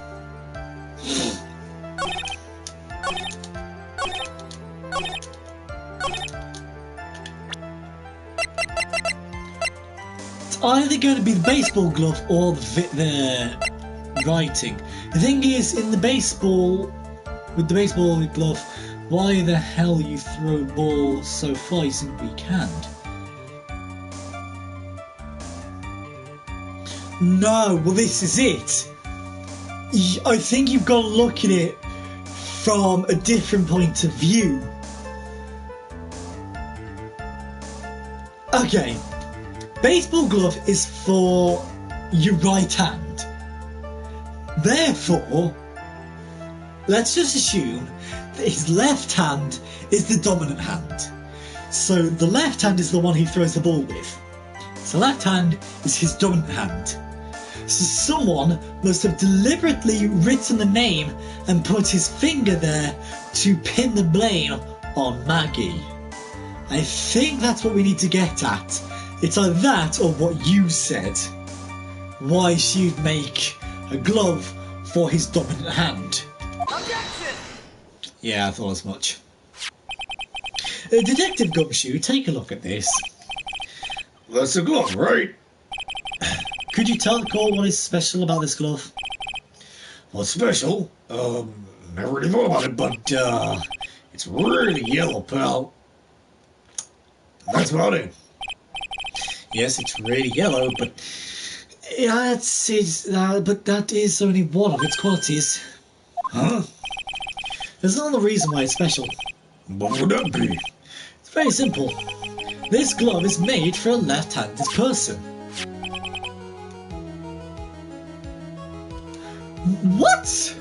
It's either going to be the baseball glove or the writing. The thing is, in the baseball, with the baseball glove, why the hell you throw balls so far? You simply can't. No, well this is it. I think you've got to look at it from a different point of view. Okay, baseball glove is for your right hand. Therefore, let's just assume that his left hand is the dominant hand. So the left hand is the one he throws the ball with. So left hand is his dominant hand. So someone must have deliberately written the name and put his finger there to pin the blame on Maggie. I think that's what we need to get at. It's either that or what you said. Why she'd make a glove for his dominant hand. Objection! Yeah, I thought as much. Detective Gumshoe, take a look at this. That's a glove, right? Could you tell the court what is special about this glove? What's special? Never really thought about it, but, it's really yellow, pal. That's about it. Yes, it's really yellow, but but that is only one of its qualities. Huh? There's another reason why it's special. What would that be? It's very simple. This glove is made for a left-handed person. What?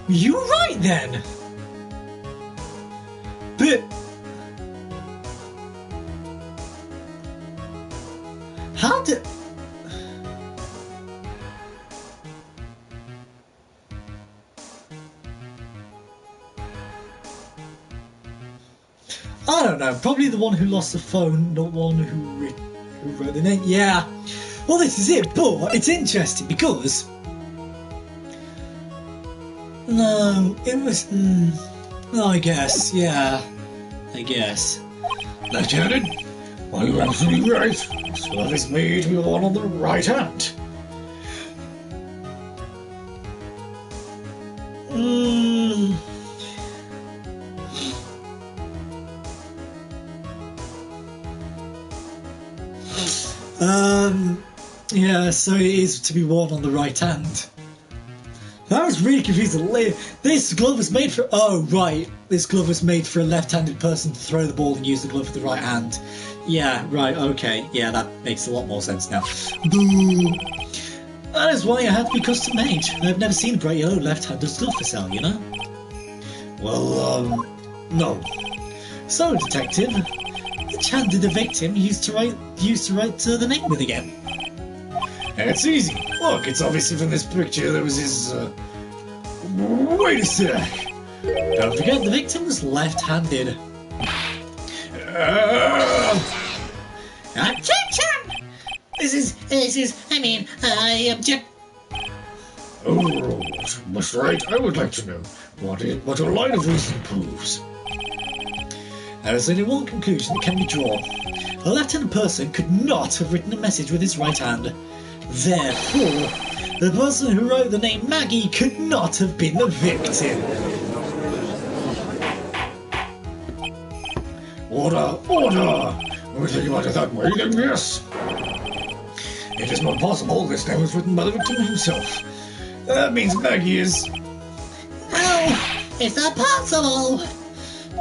You're right then. But how did? I don't know. Probably the one who lost the phone, not one who wrote the name. Yeah. Well, this is it. But it's interesting because no, it was. No, I guess. Yeah, I guess. Left-handed? Well, you're absolutely right. This glove is made with one on the right hand. Yeah, so it is to be worn on the right hand. That was really confusing. This glove was made for... Oh, right. This glove was made for a left-handed person to throw the ball and use the glove with the right hand. Yeah, right, okay. Yeah, that makes a lot more sense now. Boo! That is why it had to be custom made. I've never seen a bright yellow left-handed glove for sale, you know? Well, no. So, detective, which hand did the victim use to write the name with again? It's easy. Look, it's obviously from this picture that was his, Wait a sec. Don't forget, the victim was left-handed. Objection! I object. Overruled. Mr. Wright, I would like to know what a line of reasoning proves. There is only one conclusion that can be drawn. A left-handed person could not have written a message with his right hand. Therefore, the person who wrote the name Maggie could not have been the victim. Order! Order! When we think about it that way, then yes. It is not possible this name was written by the victim himself. That means Maggie is... No, it's not possible.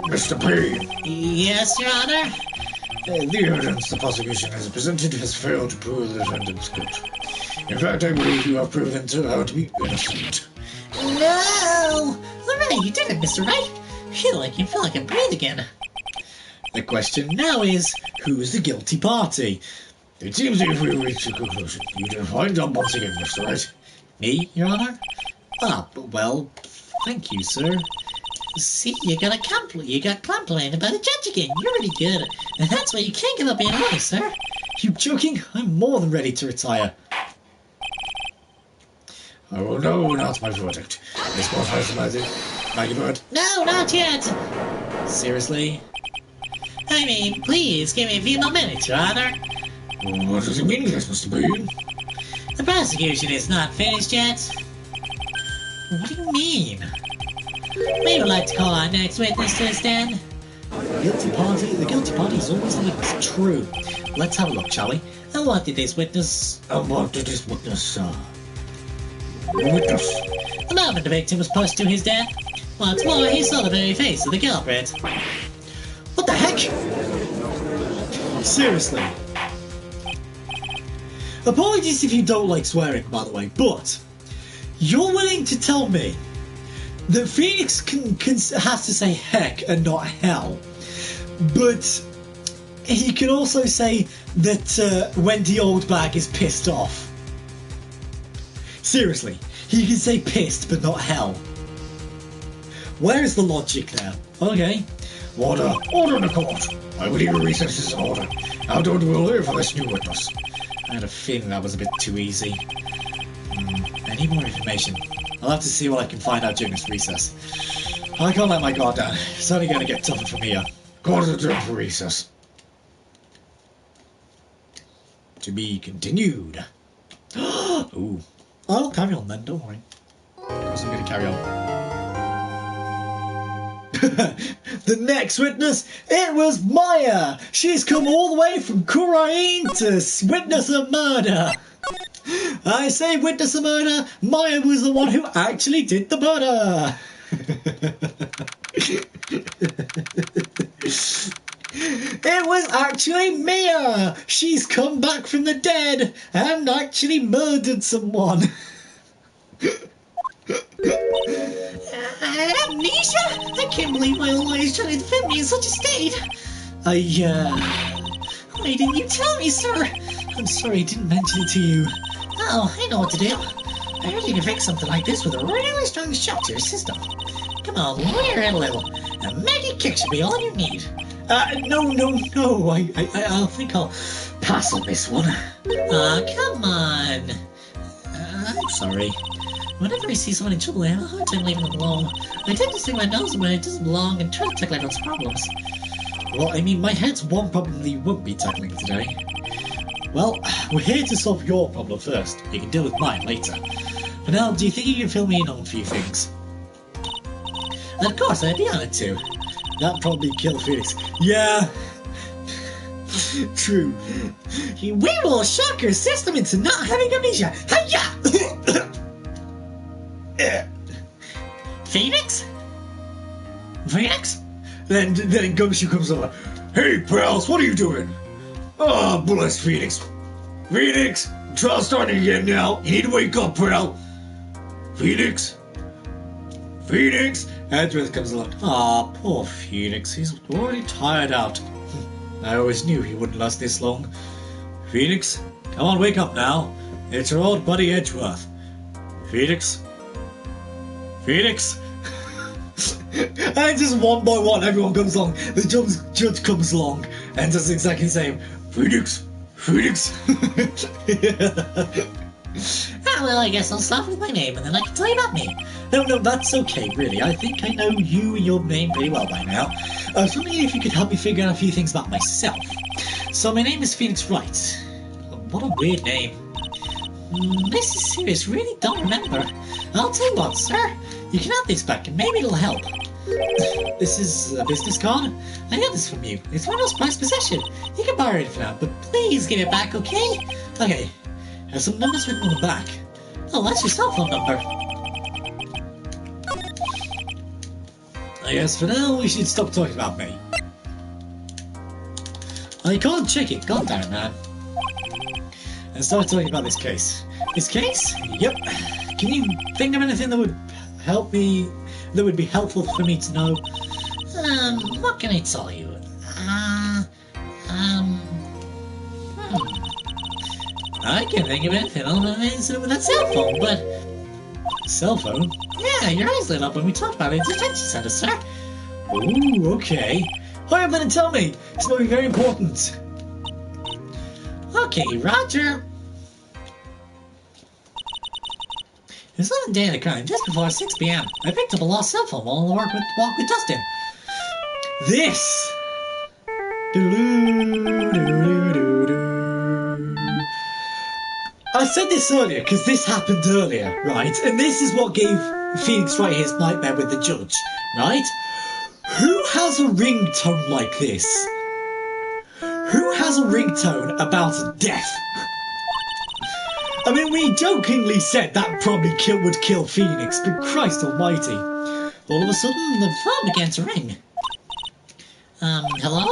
Mr. P. Yes, Your Honor. The evidence the prosecution has presented has failed to prove the defendant's guilt. In fact, I believe you have proven her to be innocent. No! Alright, you did it, Mr. Wright. I feel like I can breathe again. The question now is, who's the guilty party? It seems if we reach a conclusion, you do a fine job once again, Mr. Wright. Me, Your Honour? Ah, well, thank you, sir. See, you got complimented by the judge again. You're really good. And that's why you can't give up being honest, sir. You joking? I'm more than ready to retire. I will now announce my verdict. This court has Maggie Bird. No, not yet. Seriously? Please give me a few more minutes, Your Honor. What does it mean, yes, Mr. Bean? The prosecution is not finished yet. What do you mean? We would like to call our next witness to the stand. The guilty party is always the witness. True. Let's have a look, shall we? And what did this witness... The moment the victim was pushed to his death. Once more, he saw the very face of the culprit. What the heck? Seriously. Apologies if you don't like swearing, by the way, but you're willing to tell me that Phoenix has to say heck and not hell, but he can also say that Wendy Oldbag is pissed off. Seriously, he can say pissed but not hell. Where is the logic there? Okay. Order! Order in the court! I believe a recess is in order. Now don't we'll hear from this new witness. I had a feeling that was a bit too easy. I need more information. I'll have to see what I can find out during this recess. I can't let my guard down. It's only going to get tougher from here. Court is adjourned for recess. To be continued. Ooh. I'll carry on then, don't worry. Of course I'm going to carry on. The next witness, it was Maya. She's come all the way from Kurain to witness a murder. I say witness a murder. Maya was the one who actually did the murder. It was actually Mia. She's come back from the dead and actually murdered someone. Amnesia? I can't believe my own eyes tried to defend me in such a state. Why didn't you tell me, sir? I'm sorry I didn't mention it to you. Oh, I know what to do. I heard you can fix something like this with a really strong shock to your system. Come on, wear it a little. A Maggie kick should be all you need. No. I think I'll pass on this one. Come on. I'm sorry. Whenever I see someone in trouble, I have a hard time leaving them alone. I tend to stick my nose where it doesn't belong and try to tackle everyone's problems. Well, I mean, my head's one problem that you won't be tackling today. Well, we're here to solve your problem first. You can deal with mine later. For now, do you think you can fill me in on a few things? Of course, I'd be honored to. That'd probably kill Phoenix. Yeah. True. We will shock your system into not having amnesia. Hiya! Phoenix? Phoenix? Then Gumshoe comes over. Hey, pals, what are you doing? Ah, bless Phoenix. Phoenix, trial's starting again now. You need to wake up, pal. Phoenix? Phoenix? Edgeworth comes along. Ah, poor Phoenix. He's already tired out. I always knew he wouldn't last this long. Phoenix, come on, wake up now. It's your old buddy Edgeworth. Phoenix? Phoenix? And just one by one, everyone comes along. The judge comes along and does exactly the same. Phoenix. Ah, well, I guess I'll start with my name and then I can tell you about me. No, that's okay, really. I think I know you and your name pretty well by now. I was wondering if you could help me figure out a few things about myself. So, my name is Phoenix Wright. What a weird name. This is serious, really don't remember. I'll tell you what, sir. You can have this back and maybe it'll help. This is a business card. I got this from you. It's my most prized possession. You can borrow it for now, but please give it back, okay? Okay. There's some numbers written on the back. Oh, that's your cell phone number. I guess for now we should stop talking about me. I can't check it, god damn it, man. And start talking about this case. This case? Yep. Can you think of anything that would help me, that would be helpful for me to know? What can I tell you? I can't think of anything other than an incident with that cell phone, but... Cell phone? Yeah, your eyes lit up when we talked about it at the detention center, sir. Ooh, okay. Hurry up then and tell me. This might be very important. Okay, Roger. It was on the day of the crime, just before 6 p.m. I picked up a lost cell phone while on the walk with Dustin. This! I said this earlier because this happened earlier, right? And this is what gave Phoenix Wright his nightmare with the judge, right? Who has a ringtone like this? Who has a ringtone about death? I mean, we jokingly said that probably would kill Phoenix, but Christ almighty. All of a sudden, the phone began to ring. Hello?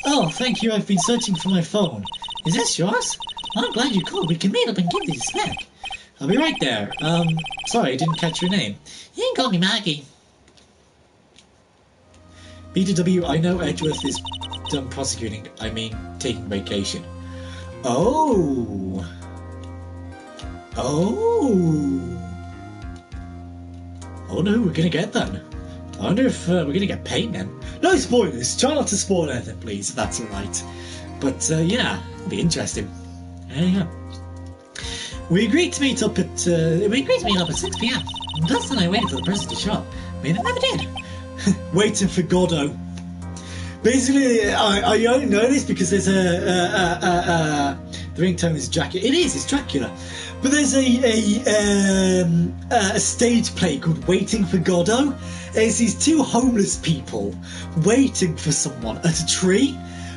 Oh, thank you, I've been searching for my phone. Is this yours? I'm glad you called. We can meet up and give this back. I'll be right there. Sorry, I didn't catch your name. You can call me Maggie. BTW, I know Edgeworth is done prosecuting. I mean, taking vacation. Oh. I wonder who we're gonna get then. I wonder if we're gonna get paid then. No spoilers. Try not to spoil anything, please, if that's alright. But yeah, it'll be interesting. Yeah. We agreed to meet up at 6 p.m. Dustin and I waited for the person to show up. We never did. Waiting for Godot. Basically, I only know this because there's the ringtone is Dracula. It's Dracula. But there's a stage play called Waiting for Godot. There's these two homeless people waiting for someone at a tree,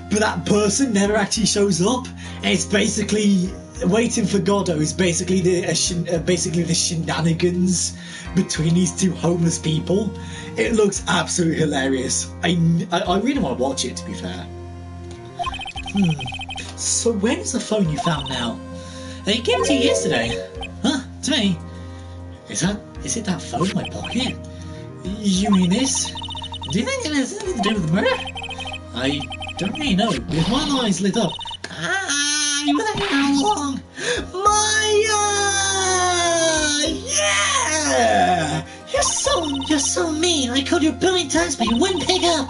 but that person never actually shows up. And it's basically Waiting for Godot is basically the shenanigans between these two homeless people. It looks absolutely hilarious. I really want to watch it, to be fair. So where's the phone you found now? They gave it to you yesterday. Huh? To me? Is it that phone in my pocket? You mean this? Do you think it has anything to do with the murder? I don't really know. With my eyes lit up. You were there how long? Maya! Yeah! You're so mean. I called you a billion times, but you wouldn't pick up.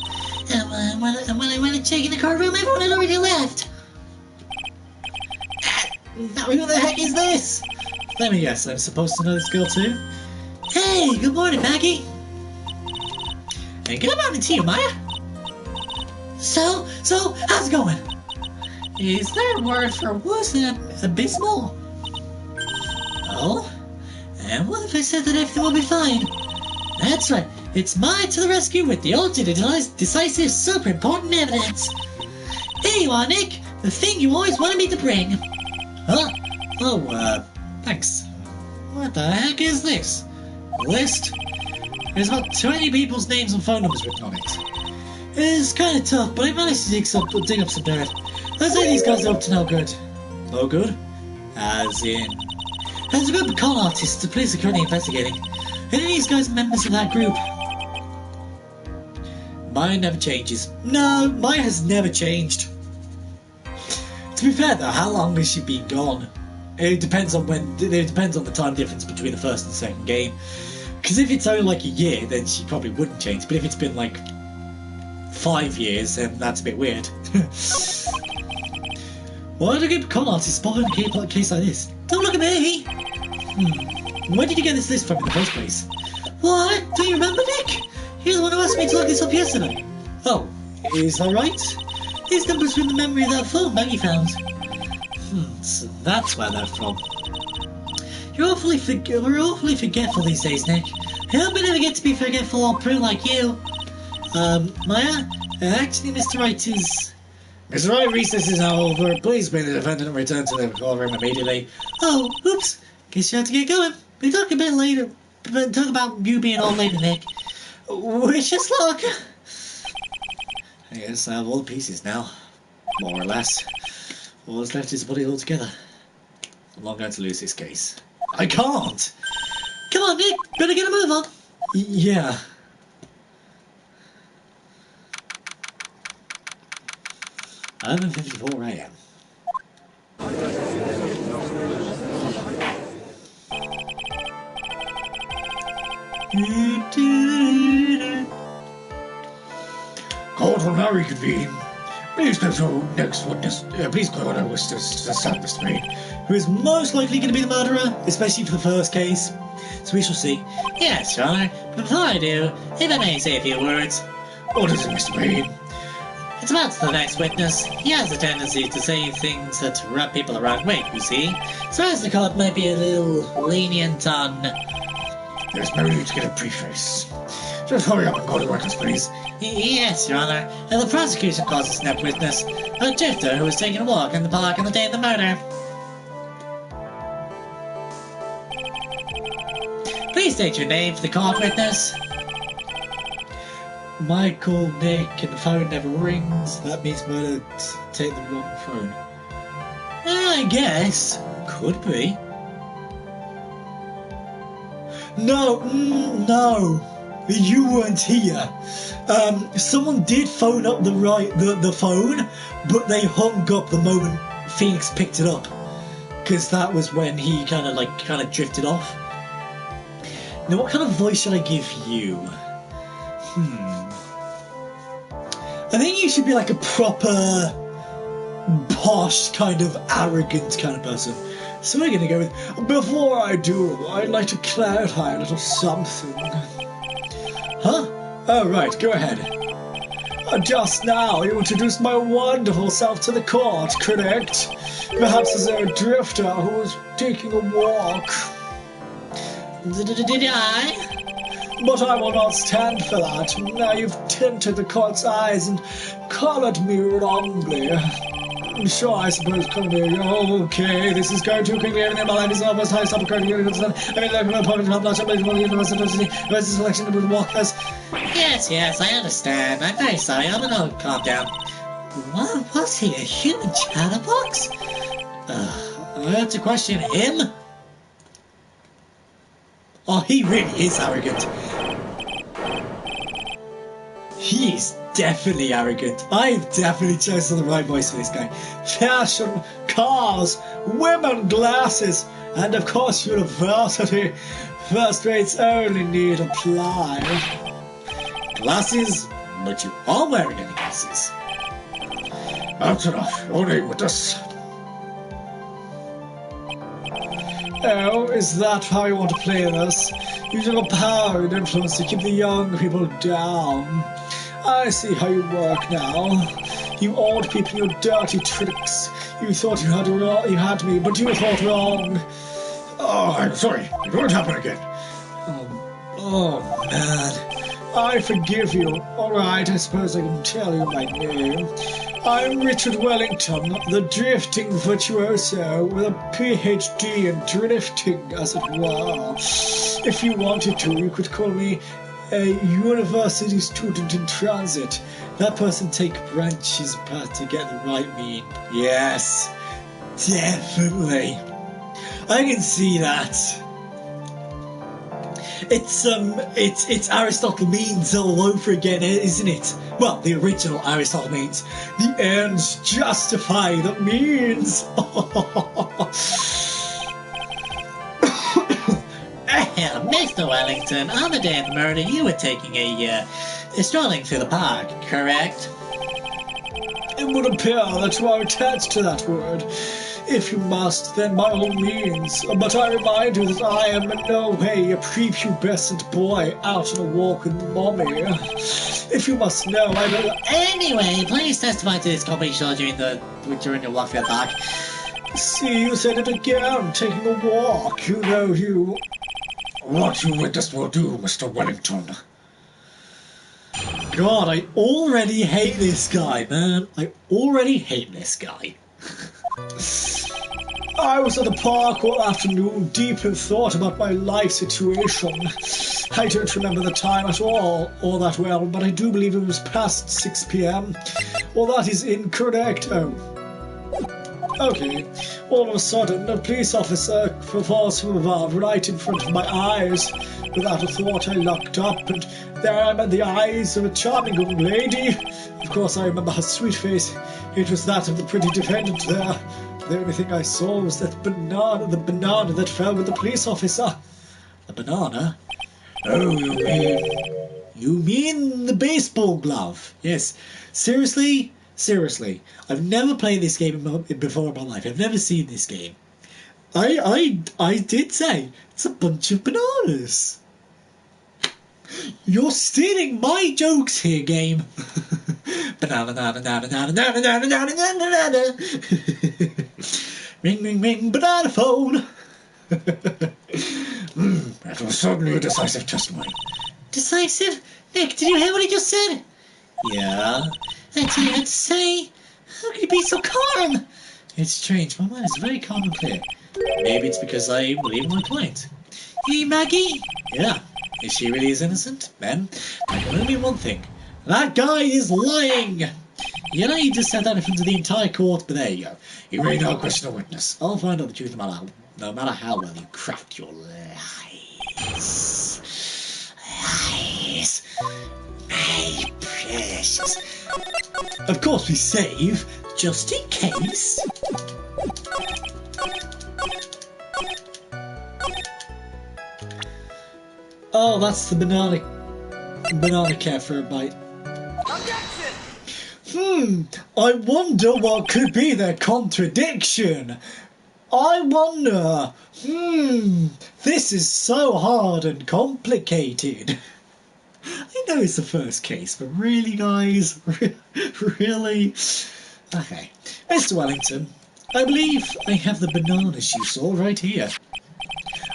And when I went to check in the car room, everyone had already left. Now who the heck is this? Let me guess, I'm supposed to know this girl too? Hey, good morning, Maggie. And good morning to you, Maya. So, how's it going? Is there a word for worse than abysmal? Oh? And what if I said that everything will be fine? That's right, it's Maya to the rescue with the ultimate decisive, super important evidence. Here you are, Nick, the thing you always wanted me to bring. Huh? Oh, thanks. What the heck is this? A list? There's about 20 people's names and phone numbers written on it. It's kind of tough, but I managed to dig up some dirt. Let's say these guys are up to no good. No good? As in? There's a group of con artists the police are currently investigating. Any of these guys are members of that group? Mine never changes. No, mine has never changed. To be fair though, how long has she been gone? It depends on the time difference between the first and second game. Because if it's only like a year, then she probably wouldn't change. But if it's been like 5 years, then that's a bit weird. Why do I get con artists spotted in a case like this? Don't look at me! Where did you get this list from in the first place? What? Do you remember, Nick? You're the one who asked me to look this up yesterday. Oh, is that right? These numbers are in the memory of that phone Maggie found. So that's where they're from. We're awfully forgetful these days, Nick. I hope I never get to be forgetful or prune like you. Maya, actually, Mr. Wright is... Mr. Wright, recess is now over. Please bring the defendant and return to the courtroom immediately. Oh, oops. Guess you have to get going. We'll talk a bit later. Talk about you being all later, Nick. Wish us luck. I guess I have all the pieces now. More or less. All that's left is to put it all together. I'm not going to lose this case. I can't! Come on, Nick. Better get a move on. Yeah. 11:54 a.m. Court will now reconvene. Please go to next witness. Please go on witness to stand Mr. Main, who is most likely going to be the murderer, especially for the first case. So we shall see. Yes, Your Honor. But before I do, if I may say a few words. What is it, Mr. Main? It's about the next witness. He has a tendency to say things that rub people the wrong way, you see. So as the court might be a little lenient on... There's no need to get a preface. Just hurry up and go to witness, please. Yes, Your Honor. And the prosecution calls this next witness a drifter who was taking a walk in the park on the day of the murder. Please state your name for the court witness. Michael, Nick, and the phone never rings. That means murder. Take the wrong phone. I guess. Could be. No, no. You weren't here. Someone did phone up the phone, but they hung up the moment Phoenix picked it up, because that was when he kind of drifted off. Now, what kind of voice should I give you? I think you should be like a proper posh, kind of arrogant kind of person. So we're gonna go with, before I do, I'd like to clarify a little something. Huh? Oh, right, go ahead. Just now, you introduced my wonderful self to the court, correct? Perhaps as a drifter who was taking a walk. Did I? But I will not stand for that. Now you've tinted the court's eyes and collared me wrongly. Sure, I suppose, okay, this is going too quickly. Everything in my life is almost high. Stop occurring. I mean, like, no point in my blood. Somebody's more university. Versus selection of the walkers. Yes, I understand. I'm very sorry. I'm gonna calm down. What was he, a human chatterbox? I have to question him? Oh, he really is arrogant. He's definitely arrogant. I've definitely chosen the right voice for this guy. Fashion, cars, women, glasses, and of course university. First rates only need apply. Glasses? But you are wearing any glasses. That's enough. Your name with us. Oh, is that how you want to play this? Using a power and influence to keep the young people down. I see how you work now. You old people, your dirty tricks. You thought you had me, but you thought wrong. Oh, I'm sorry. It won't happen again. Oh, man. I forgive you. Alright, I suppose I can tell you my name. I'm Richard Wellington, the drifting virtuoso, with a PhD in drifting, as it were. If you wanted to, you could call me a university student in transit. That person take branches but to get the right mean. Yes, definitely. I can see that. It's Aristotle means all over again, isn't it? Well, the original Aristotle means the ends justify the means. Yeah, Mr. Wellington, on the day of the murder, you were taking a strolling through the park, correct? It would appear that you are attached to that word. If you must, then by all means. But I remind you that I am in no way a prepubescent boy out on a walk with mommy. If you must know, I will... Anyway, please testify to this copy show during your walk through the park. See, you said it again, taking a walk. You know you... What you witnessed will do, Mr. Wellington. God, I already hate this guy, man. I already hate this guy. I was at the park all afternoon, deep in thought about my life situation. I don't remember the time at all that well, but I do believe it was past 6 p.m. Well, that is incorrect. Oh. Okay. All of a sudden, a police officer falls from above right in front of my eyes. Without a thought, I looked up, and there I met the eyes of a charming young lady. Of course, I remember her sweet face. It was that of the pretty defendant there. The only thing I saw was the banana that fell with the police officer. The banana? Oh, You mean the baseball glove? Yes. Seriously? Seriously. I've never played this game before in my life. I've never seen this game. I did say it's a bunch of bananas. You're stealing my jokes here, game. Banana, banana, banana, banana, banana, banana, banana. Ring, ring, ring, banana phone. That was certainly a decisive testimony. Decisive? Nick, did you hear what he just said? Yeah. That's all you had to say. How could you be so calm? It's strange. My mind is very calm and clear. Maybe it's because I believe my point. Hey, Maggie? Yeah. If she really is innocent, then that can only mean one thing. That guy is lying! You know, you just said that in front of the entire court, but there you go. You may now question a witness. I'll find out the truth no matter how well you craft your lies. Lies. My precious. Of course we save, just in case. Oh, that's the banana cat for a bite. Objection! I wonder what could be the contradiction. I wonder. This is so hard and complicated. I know it's the first case, but really, guys? Really? Okay. Mr. Wellington, I believe I have the bananas you saw right here.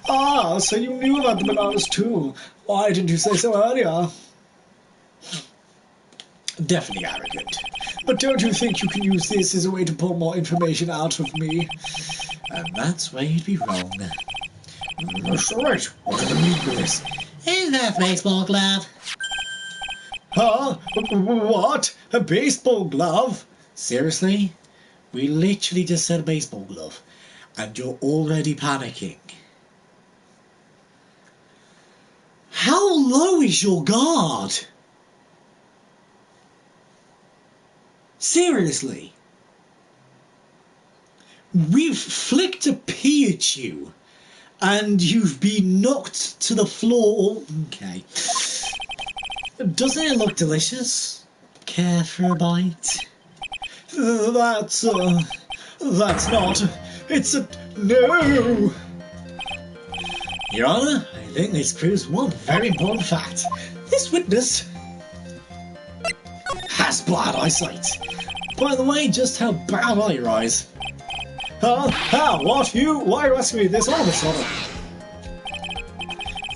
Ah, so you knew about the bananas too. Why didn't you say so earlier? Definitely arrogant. But don't you think you can use this as a way to pull more information out of me? And that's where you'd be wrong. Mr. Wright, what do you mean by this? Is that a baseball glove? Huh? What? A baseball glove? Seriously? We literally just said a baseball glove. And you're already panicking. How low is your guard? Seriously? We've flicked a pea at you, and you've been knocked to the floor. Okay. Doesn't it look delicious? Care for a bite? That's not. It's a no. Your Honour, I think this proves one very important fact. This witness has bad eyesight. By the way, just how bad are your eyes? How? What? Why are you asking me this all of a sudden?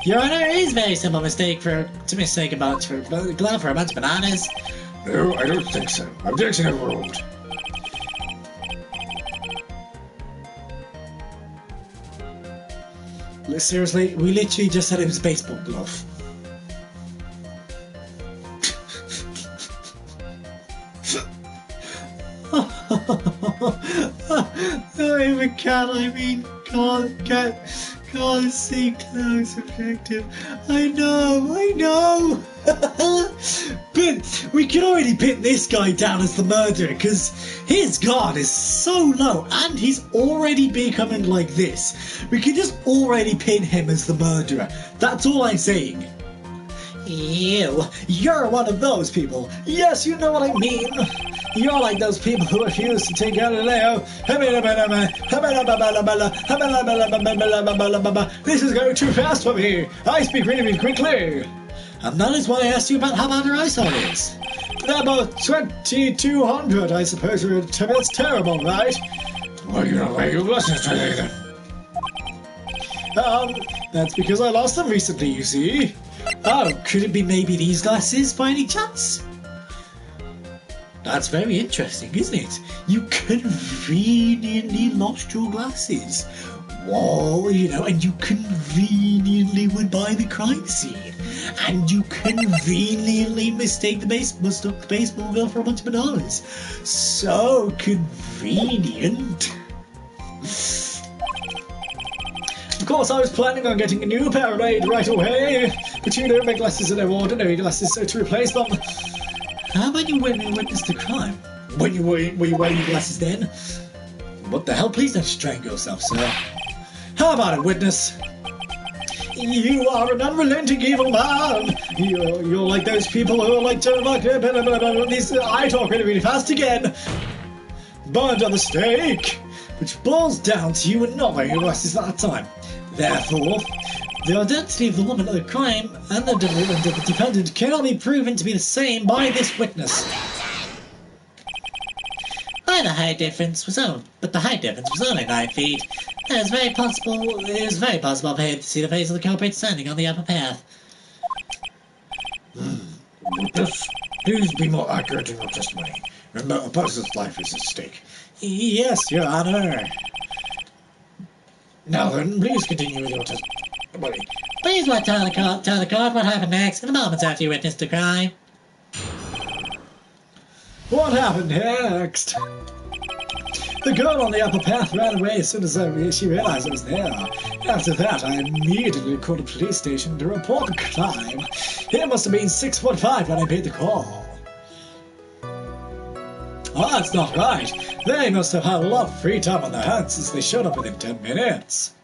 Your Honour, it is a very simple mistake to mistake about for a glove for a bunch of bananas. No, I don't think so. Objection overruled. Seriously, we literally just said it was a baseball glove. I even can't, I mean, can't God, see close objective. I know. But we can already pin this guy down as the murderer because his guard is so low and he's already becoming like this. We can just already pin him as the murderer. That's all I'm saying. You're one of those people. Yes, you know what I mean. You're like those people who refuse to take Galileo. This is going too fast for me. I speak really quickly. And that is why I asked you about how bad your eyesight is. About 2200, I suppose it's terrible, right? Well, you don't wear your glasses today then. That's because I lost them recently, you see. Oh, could it be maybe these glasses by any chance? That's very interesting, isn't it? You conveniently lost your glasses. Whoa, and you conveniently would buy the crime scene. And you conveniently mistook the baseball girl for a bunch of bananas. So convenient. Of course, I was planning on getting a new pair made right away, but my glasses are no ordinary glasses, so to replace them... How about you when you witnessed the crime? Were you wearing your glasses then? What the hell? Please don't strangle yourself, sir. How about it, witness? You are an unrelenting evil man. You're like those people who are like these. I talk really fast again. Burned on the stake, which boils down to you and not wearing your glasses at that time. Therefore, the identity of the woman of the crime and the defendant cannot be proven to be the same by this witness. The height difference was only 9 feet. It was very possible for him to see the face of the culprit standing on the upper path. Please be more accurate in your testimony. Remember, a person's life is at stake. Yes, Your Honor. Now then, please continue with your testimony. Please tell the court what happened next in the moments after you witnessed the crime. What happened next? The girl on the upper path ran away as soon as she realized I was there. After that, I immediately called the police station to report the crime. It must have been 6:45 when I made the call. Oh, that's not right. They must have had a lot of free time on their hands since they showed up within 10 minutes.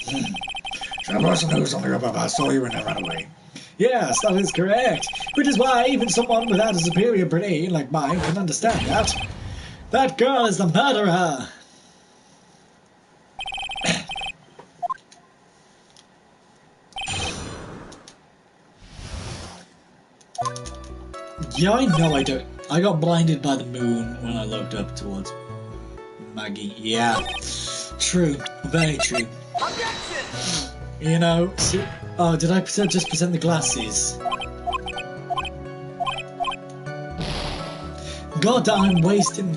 The person who was on the upper path saw you when they ran away. Yes, that is correct. Which is why even someone without a superior brain like mine can understand that. That girl is the murderer. Yeah, I know I don't. I got blinded by the moon when I looked up towards Maggie. Yeah, true. Very true. Oh, did I just present the glasses? God, I'm wasting...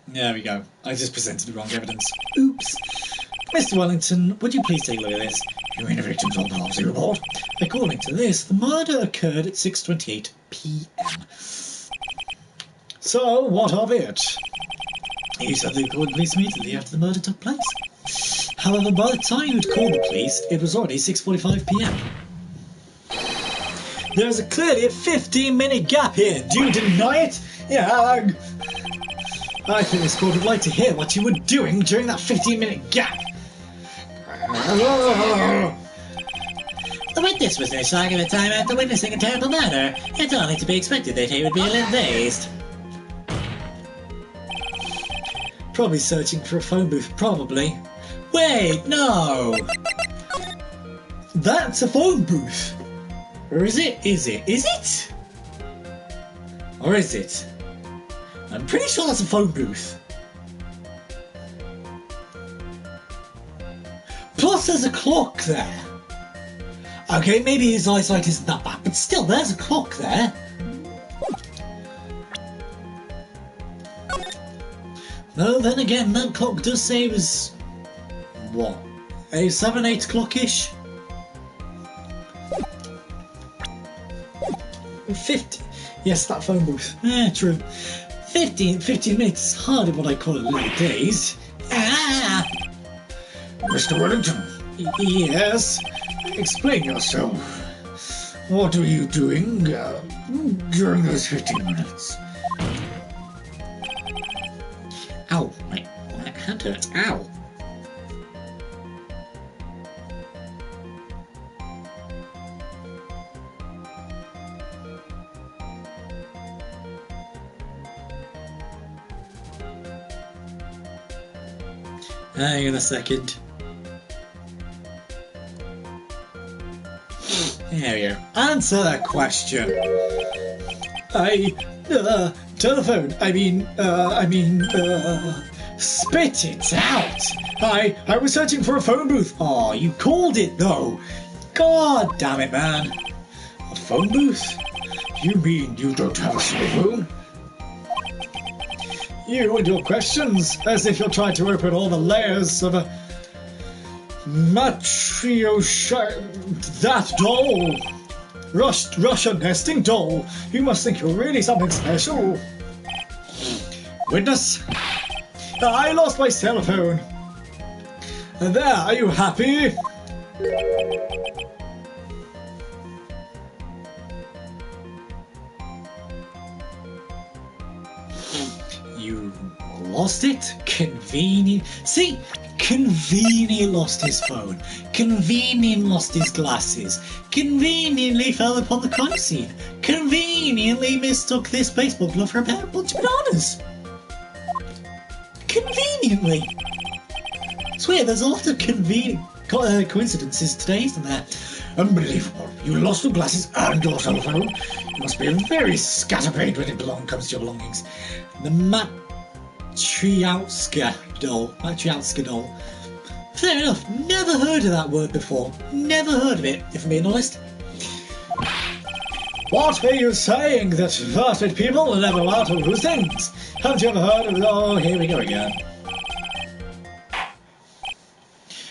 There we go. I just presented the wrong evidence. Oops. Mr. Wellington, would you please take a look at this? You mean the victim's autopsy report? According to this, the murder occurred at 6:28 p.m. So, what of it? He said they called the police immediately after the murder took place. However, by the time you'd called the police, it was already 6:45 p.m. There's clearly a 15-minute gap here. Do you deny it? Yeah. I think this court would like to hear what you were doing during that 15-minute gap. The witness was in shock at the time after witnessing a terrible murder. It's only to be expected that he would be a little dazed. Probably searching for a phone booth, probably. Wait, no! That's a phone booth! Or is it? Is it? Or is it? I'm pretty sure that's a phone booth. Plus there's a clock there. Okay, maybe his eyesight isn't that bad, but still, there's a clock there. No, then again, that clock does say it was... what? A 7, 8 o'clock-ish? 50. Yes, that phone booth. True. 15 minutes is hardly what I call a little days. Ah! Mr. Wellington. Yes? Explain yourself. What were you doing during those 15 minutes? Ow, my hand hurts. Ow. Hang on a second. There we go. Answer that question. Telephone. Spit it out. I was searching for a phone booth. Oh, you called it though. God damn it, man. A phone booth? You mean you don't have a cell phone? You and your questions, as if you're trying to open all the layers of a that doll. Russian nesting doll. You must think you're really something special. Witness, I lost my cell phone. And there, are you happy? You lost it? Convenient. See? Convenient lost his phone. Convenient lost his glasses. Conveniently fell upon the crime scene. Conveniently mistook this baseball glove for a bunch of bananas. Conveniently. I swear, there's a lot of convenient coincidences today, isn't there? Unbelievable. You lost your glasses and your cell phone. You must be very scatterbrained when it comes to your belongings. The Matryoshka doll. Fair enough. Never heard of that word before. Never heard of it, if I'm being honest. What are you saying? That verted people are never out of whose things? Haven't you ever heard of it? Oh, here we go again.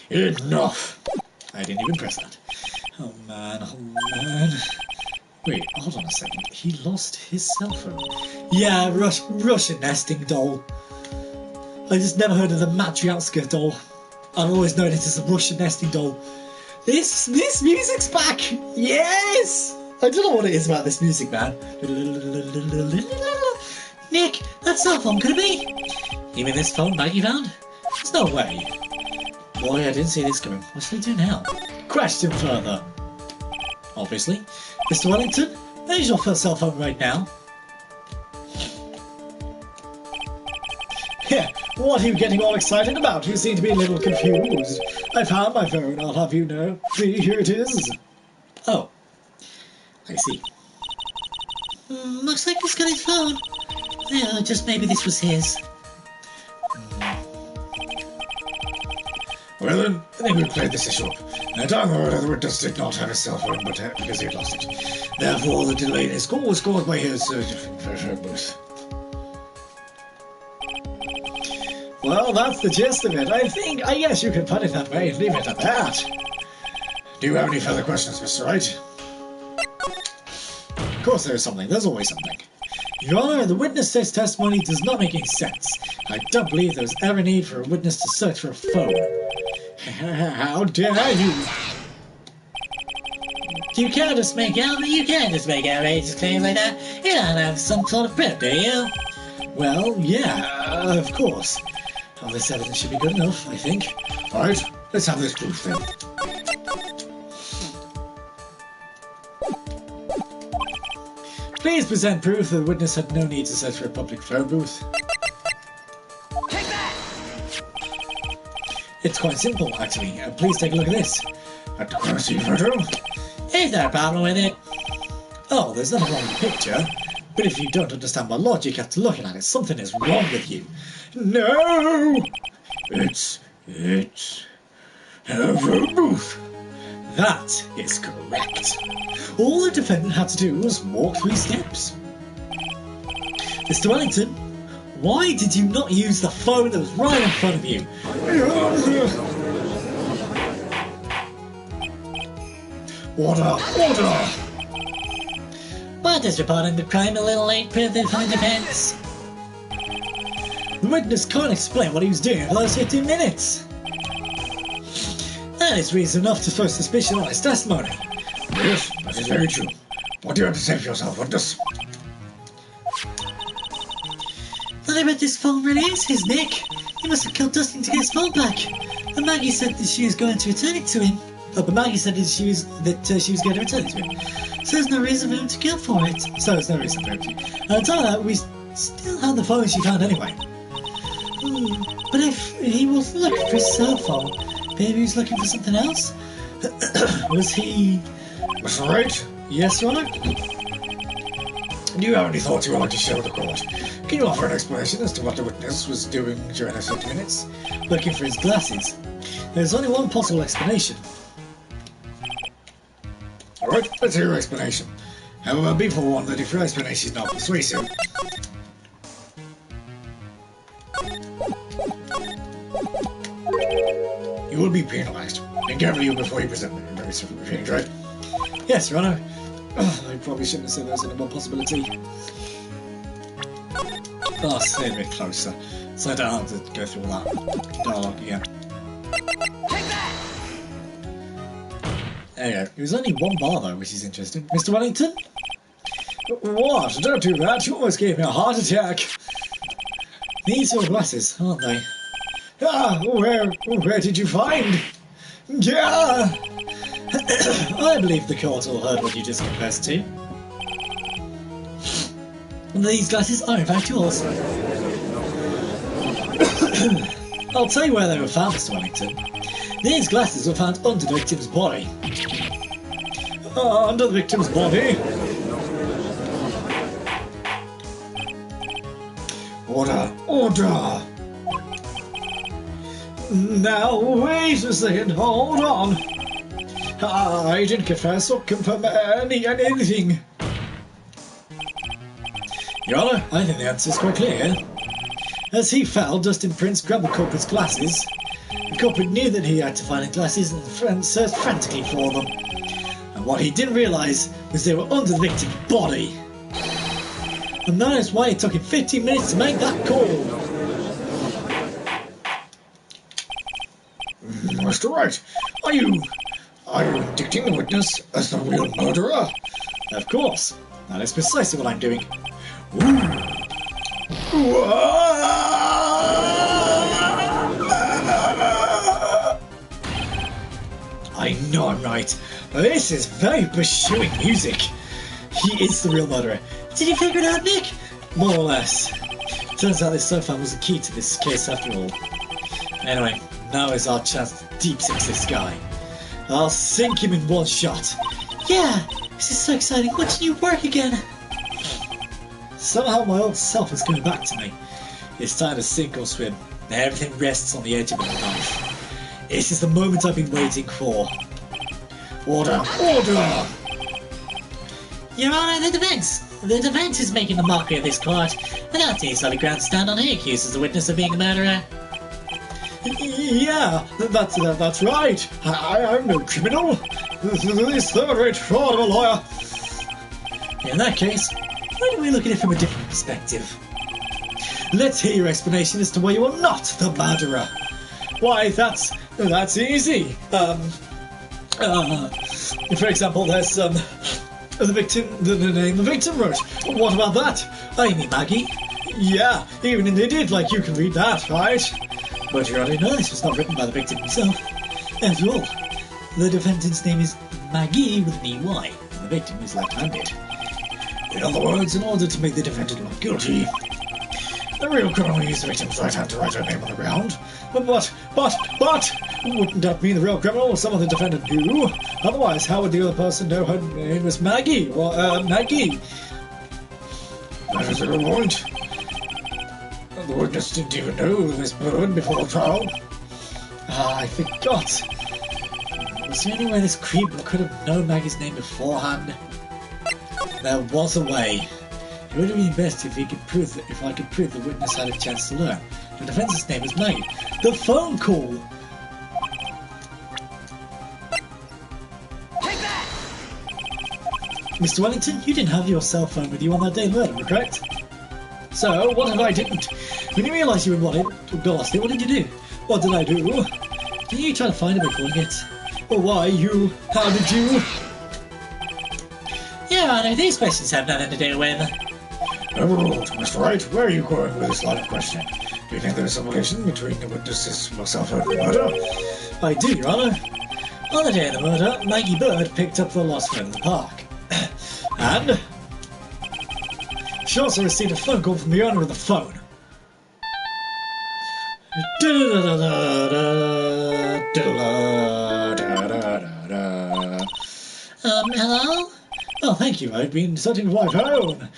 Enough. I didn't even press that. Oh man. Wait, hold on a second. He lost his cell phone. Yeah, Russian nesting doll. I just never heard of the Matryoshka doll. I've always known it as a Russian nesting doll. This music's back! Yes! I don't know what it is about this music, man. Nick, that cell phone could it be? You mean this phone bag you found? There's no way. Boy, I didn't see this coming. What should we do now? Question further. Obviously. Mr. Wellington, there's your first cell phone right now. Yeah, what are you getting all excited about? You seem to be a little confused. I found my phone, I'll have you know. See, here it is. Oh. I see. Looks like he's got his phone. Yeah, just maybe this was his. Well then, I think we've played this issue up. Now down the road, the witness did not have his cell phone, but because he had lost it. Therefore, the delay in his call was caused by his search for a booth. Well, that's the gist of it. I guess you could put it that way and leave it at that. Do you have any further questions, Mr. Wright? Of course there is something. There's always something. Your Honour, the witness says testimony does not make any sense. I don't believe there was ever need for a witness to search for a phone. How dare you! You can't just make outrageous claims like that. You don't have some sort of proof, do you? Well, yeah, of course. All this evidence should be good enough, I think. Alright, let's have this proof then. Please present proof that the witness had no need to search for a public phone booth. Take that! It's quite simple, actually. Please take a look at this. At the crime scene photo? Is there a problem with it? Oh, there's nothing wrong with the picture. But if you don't understand my logic after looking at it, something is wrong with you. No! It's a phone booth. That is correct. All the defendant had to do was walk 3 steps. Mr. Wellington, why did you not use the phone that was right in front of you? Order! Order! By Just reporting the crime a little late for the defense. The witness can't explain what he was doing for those 15 minutes. That is reason enough to throw suspicion on his testimony. Yes, that is very true. What do you have to say for yourself, witness? I bet this phone really is his, Nick. He must have killed Dustin to get his phone back. And Maggie said that she was going to return it to him. Oh, but Maggie said that she was going to return it to him. So there's no reason for him to kill for it. So there's no reason for him to. And on top of that, we still have the phone she found anyway. But if he wasn't looking for his cell phone, maybe he was looking for something else? Was he... Mr. Wright? Yes, Your Honor? Do you have any thoughts you would like to share with the court? Can you offer an explanation as to what the witness was doing during those 50 minutes? Looking for his glasses. There's only one possible explanation. Alright, let's hear your explanation. However, be forewarned that if your explanation is not persuasive, you will be penalized. Be careful you before you present the proceedings, right? Yes, Your Honor. I probably shouldn't have said there was only one possibility. I'll stay a bit closer, so I don't have to go through all that dialogue again. Take that! There you go. It was only one bar though, which is interesting. Mr. Wellington? What? Don't do that. You almost gave me a heart attack. These are glasses, aren't they? Ah, where did you find? Yeah! I believe the court all heard what you just confessed to. These glasses are in fact yours. I'll tell you where they were found, Mr. Wellington. These glasses were found under the victim's body. Under the victim's body? Order! Order! Now, wait a second, hold on. I didn't confess or confirm anything. Your Honour, I think the answer is quite clear. As he fell, Dustin Prince grabbed the culprit's glasses. The culprit knew that he had to find the glasses and searched frantically for them. And what he didn't realise was they were under the victim's body. And that is why it took him 15 minutes to make that call. Mr. Wright, are you indicting the witness as the real murderer? Of course. That is precisely what I'm doing. I know I'm right. This is very pursuing music. He is the real murderer. Did you figure it out, Nick? More or less. Turns out this sofa was the key to this case after all. Anyway, now is our chance to deep six this guy. I'll sink him in one shot. Yeah, this is so exciting. Watching you work again. Somehow my old self is coming back to me. It's time to sink or swim. Now everything rests on the edge of my knife. This is the moment I've been waiting for. Order! Order! Your Honour, the defence! The defence is making a mockery of this court. Without any solid ground to stand on, he accuses the witness of being a murderer. Yeah, that's right. I'm no criminal. This third-rate fraud of a lawyer. In that case, why don't we look at it from a different perspective? Let's hear your explanation as to why you are not the murderer. Why, that's easy. For example, there's the victim, the name the victim wrote. What about that? Amy Maggie? Yeah, even in the idiot like you can read that, right? But you already know this was not written by the victim himself. After all, the defendant's name is Maggie with an EY, and the victim is left-handed. In other words, in order to make the defendant look guilty, the real criminal used the victim's right hand to write her name on the ground. But, wouldn't that mean the real criminal was someone the defendant knew? Otherwise, how would the other person know her name was Maggie, or, Maggie? That is a good point. The witness didn't even know this bird before the trial. I forgot. Was there any way this creep could have known Maggie's name beforehand? There was a way. It would have been best if I could prove the witness had a chance to learn. The defense's name was Maggie. The phone call! Take that! Mr. Wellington, you didn't have your cell phone with you on that day of murder, correct? So, what if I didn't? When you realised you had lost it, what did you do? What did I do? Did you try to find it by calling it? Or why, you? How did you? Your Honor, these questions have nothing to do with... Overruled. Mr. Wright, where are you going with this line of questioning? Do you think there is some relation between the witnesses from cell phone and the murder? I do, Your Honour. On the day of the murder, Maggie Bird picked up the lost phone in the park. And she also received a phone call from the owner of the phone. Hello? Oh, thank you. I've been searching for my phone.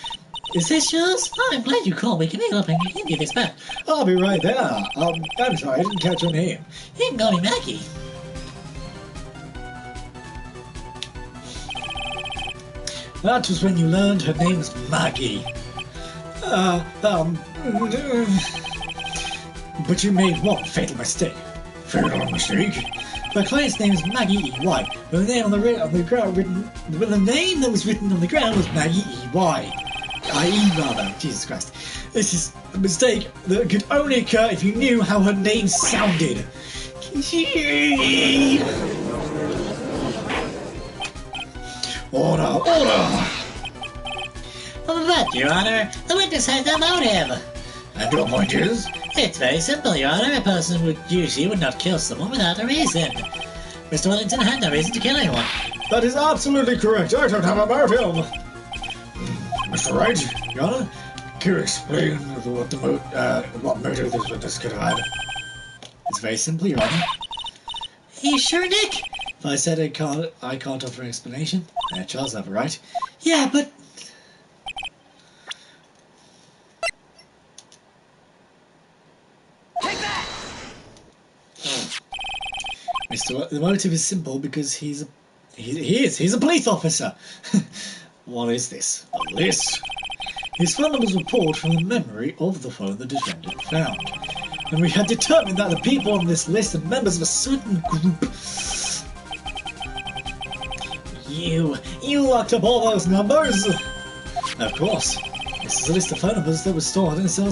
Is this yours? Oh, I'm glad you called. We can pick it up and give you this back. I'll be right there. I'm sorry, I didn't catch your name. You can call me Maggie. That was when you learned her name's Maggie. But you made one fatal mistake. Fatal mistake? My client's name is Maggie E.Y. But the name on the name that was written on the ground was Maggie E.Y. I.E. rather. Jesus Christ. This is a mistake that could only occur if you knew how her name sounded. Order! But, Your Honor, the witness had no motive. And your point is? It's very simple, Your Honor. A person would not kill someone without a reason. Mr. Wellington had no reason to kill anyone. That is absolutely correct. I don't have a motive. Mr. Wright, Your Honor? can you explain what motive this witness could have had? It's very simple, Your Honor. Are you sure, Nick? If I said I can't offer an explanation, Charles have a right. Yeah, but... Take that! The motive is simple because he's a police officer. What is this? A list? His phone numbers were pulled from the memory of the phone the defendant found. And we had determined that the people on this list are members of a certain group. You locked up all those numbers? Of course. This is a list of phone numbers that was stored in a cell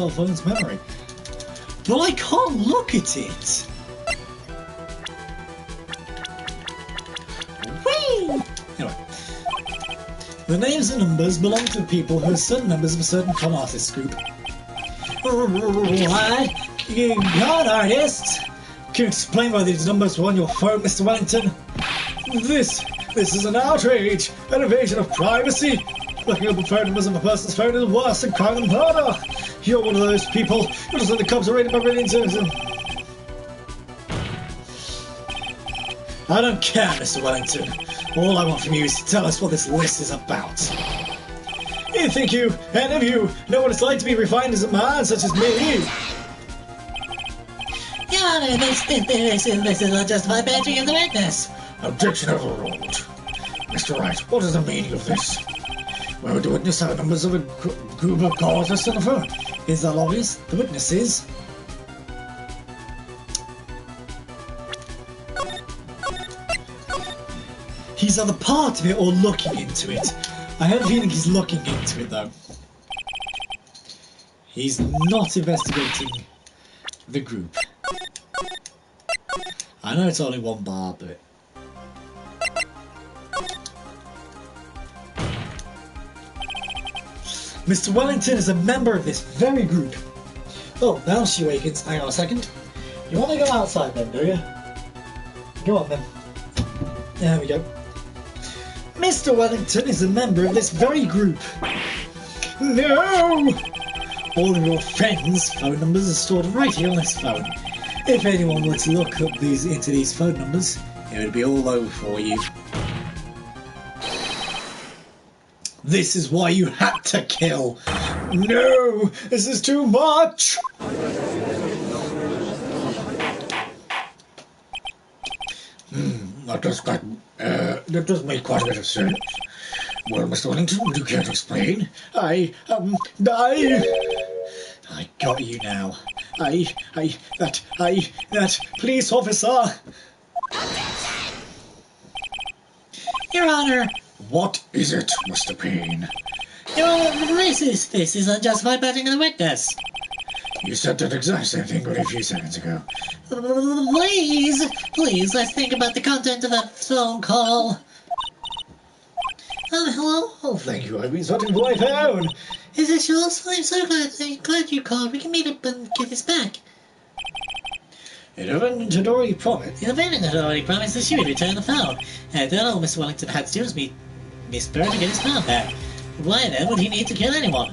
phone's memory. But I can't look at it. Whee! Anyway. The names and numbers belong to the people who are certain members of a certain con artist group. What? Con artists? Can you explain why these numbers were on your phone, Mr. Wellington? This is an outrage, an invasion of privacy. Looking up the phone numbers of a person's phone is worse than crime and murder. You're one of those people who just let the cops raid my millions. I don't care, Mr. Wellington. All I want from you is to tell us what this list is about. You think any of you, know what it's like to be refined as a man such as me? Your Honor, this is unjustified badgering of the witness. Objection overruled. Mr. Wright, what is the meaning of this? Where would the witness have numbers of a group of callers on the phone? Is that obvious? The witness is. He's either part of it or looking into it. I have a feeling he's looking into it though. He's not investigating the group. I know it's only one bar, but... Mr. Wellington is a member of this very group. Oh, now she awakens. Hang on a second. You want to go outside then, do you? Go on then. There we go. Mr. Wellington is a member of this very group. No! All of your friends' phone numbers are stored right here on this phone. If anyone were to look up into these phone numbers, it would be all over for you. This is why you had to kill. No! This is too much! That does make quite a bit of sense. Well, Mr. Wellington, would you care to explain? I got you now. That police officer. Your Honor, What is it, Mr. Payne? This is unjustified batting in the witness. You said that exact same thing only a few seconds ago. Please, let's think about the content of that phone call. Hello? Oh, thank you. I've been searching for my phone. Is this yours? I'm so glad you called. We can meet up and get this back. The defendant had already promised. The defendant had already promised that she would return the phone. And then all Mr. Wellington had to do was meet Miss Bird to get his phone back. Why then would he need to kill anyone?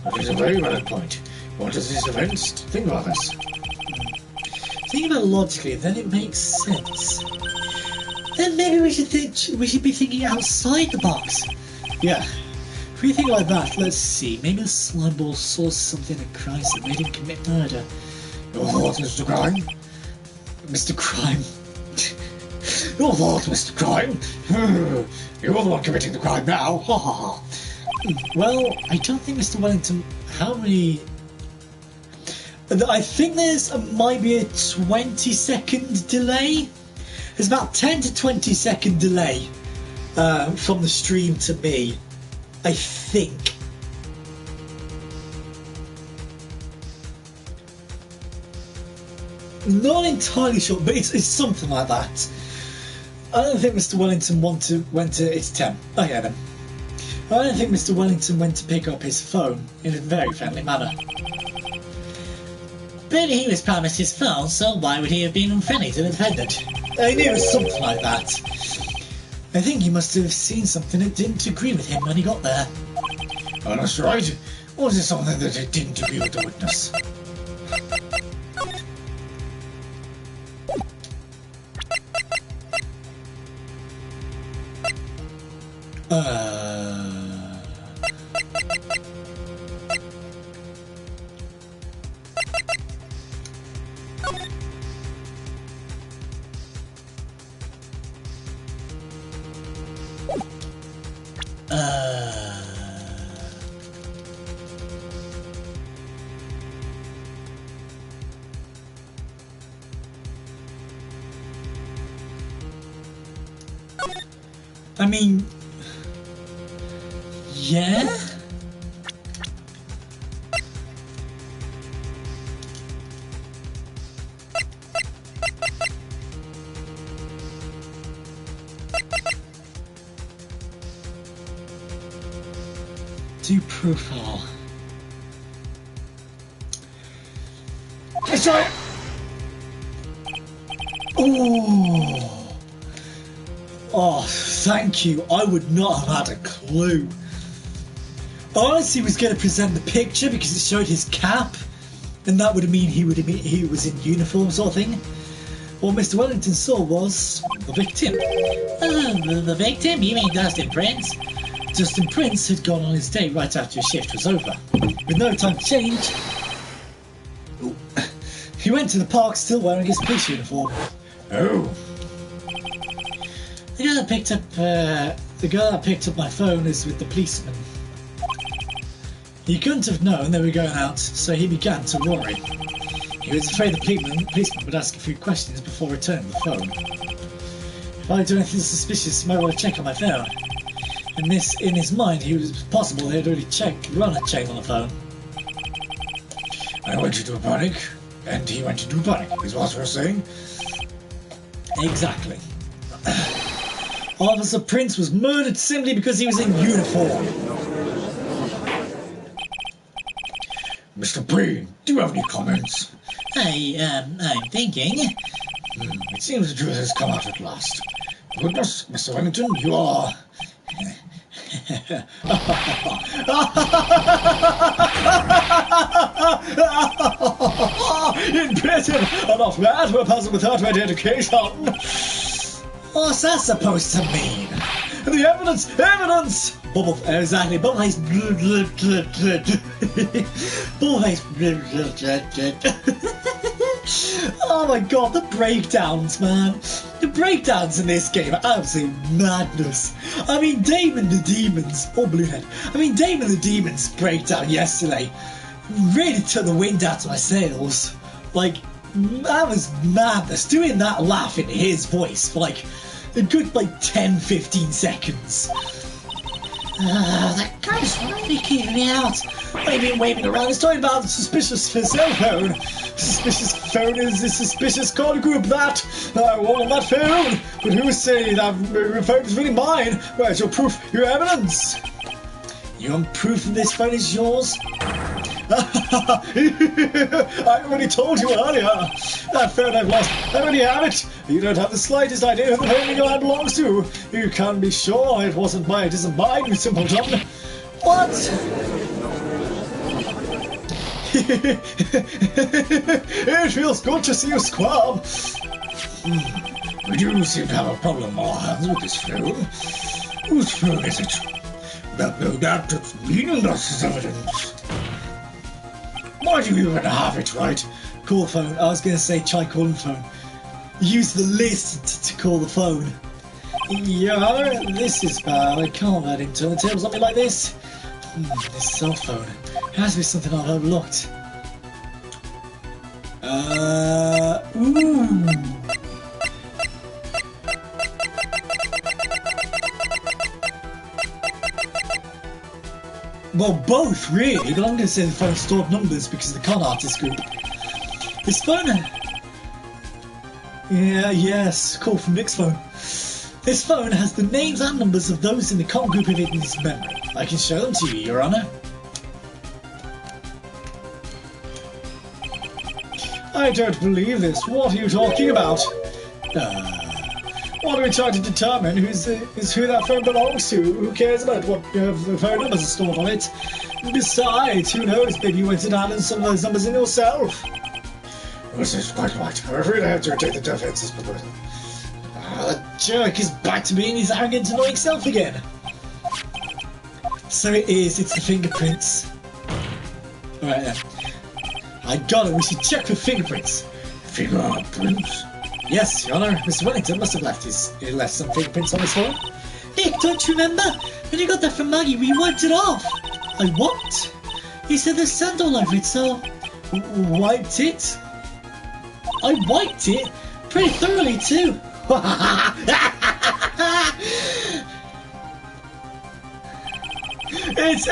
That is a very valid point. What does this defense think about this? Think about it logically, then it makes sense. Then maybe we should be thinking outside the box. Yeah. If we think like that, let's see. Maybe the slime ball saw something in Christ that made him commit murder. Your thoughts, Mr. Crime? Mr. Crime. Your thoughts, Mr. Crime? You're the one committing the crime now. Ha ha ha. Well, I don't think Mr. Wellington. How many? I think there's might be a 20-second delay. There's about 10 to 20-second delay from the stream to me. I think. Not entirely sure, but it's something like that. I don't think Mr. Wellington went to. It's 10. Okay then. I don't think Mr. Wellington went to pick up his phone in a very friendly manner. But he was promised his phone, so why would he have been unfriendly to the defendant? I knew it was something like that. I think he must have seen something that didn't agree with him when he got there. Oh, that's right. Or is it something that it didn't agree with the witness? I mean, yeah? Do profile. Sorry. Oh, thank you. I would not have had a clue. I honestly was going to present the picture because it showed his cap, and that would mean he was in uniform sort of thing. What Mr. Wellington saw was the victim. The victim? You mean Dustin Prince? Dustin Prince had gone on his day right after his shift was over. With no time to change, he went to the park still wearing his police uniform. Oh. The girl that picked up my phone is with the policeman. He couldn't have known they were going out, so he began to worry. He was afraid the policeman would ask a few questions before returning the phone. If I do anything suspicious, he might want to check on my phone. In his mind, it was possible they had already run a check on the phone. I went into a panic, and he went into a panic, is what we're saying. Exactly. Officer Prince was murdered simply because he was in uniform. Mr. Payne, do you have any comments? I'm thinking. It seems the truth has come out at last. Goodness, Mr. Wellington, you are... In prison, an off man to a person without identification. What's that supposed to mean? The evidence! Exactly. Bubbleface. Oh my god, the breakdowns, man. The breakdowns in this game are absolute madness. I mean, Damon the Demon's breakdown yesterday really took the wind out of my sails. Like, that was madness. Doing that laugh in his voice for like A good like 10-15 seconds. That guy's really keeping me out. I've been waving around. It's talking about the suspicious cell phone. Suspicious phone is the suspicious call group that I want on that phone. But who is saying that phone is really mine? Where's your proof? Your evidence? You want proof that this phone is yours? I already told you earlier. That phone I've lost, I already have it. You don't have the slightest idea who the phone your hand belongs to. You can't be sure it wasn't mine. It isn't mine, you simpleton. What? It feels good to see you squirm. We do seem to have a problem on our hands with this phone. Whose phone is it? That's meaningless as evidence. Why do you even have it, right? Call phone. I was going to say try calling phone. Use the list to call the phone. Yeah, this is bad. I can't let him turn the tables on me like this. This cell phone. It has to be something I've overlooked. Ooh. Well, both, really, but I'm going to say the phone stored numbers because of the con artist group. This phone... Yeah, yes, call from Nick's phone. This phone has the names and numbers of those in the con group of his memory. I can show them to you, Your Honour. I don't believe this. What are you talking about? What are we trying to determine? Who that phone belongs to? Who cares about what the phone numbers are stored on it? Besides, who knows? Maybe you went and added some of those numbers in yourself. This is quite right. I'm afraid I have to take the defenses, but the jerk is back to being his arrogant, annoying self again. So it is. It's the fingerprints. Alright then. I got it. We should check for fingerprints. Fingerprints? Yes, Your Honour. Mr. Wellington must have left some fingerprints on his phone. Nick, don't you remember? When you got that from Maggie, we wiped it off. I what? He said there's sand all over it, so... Wiped it? I wiped it? Pretty thoroughly, too. It's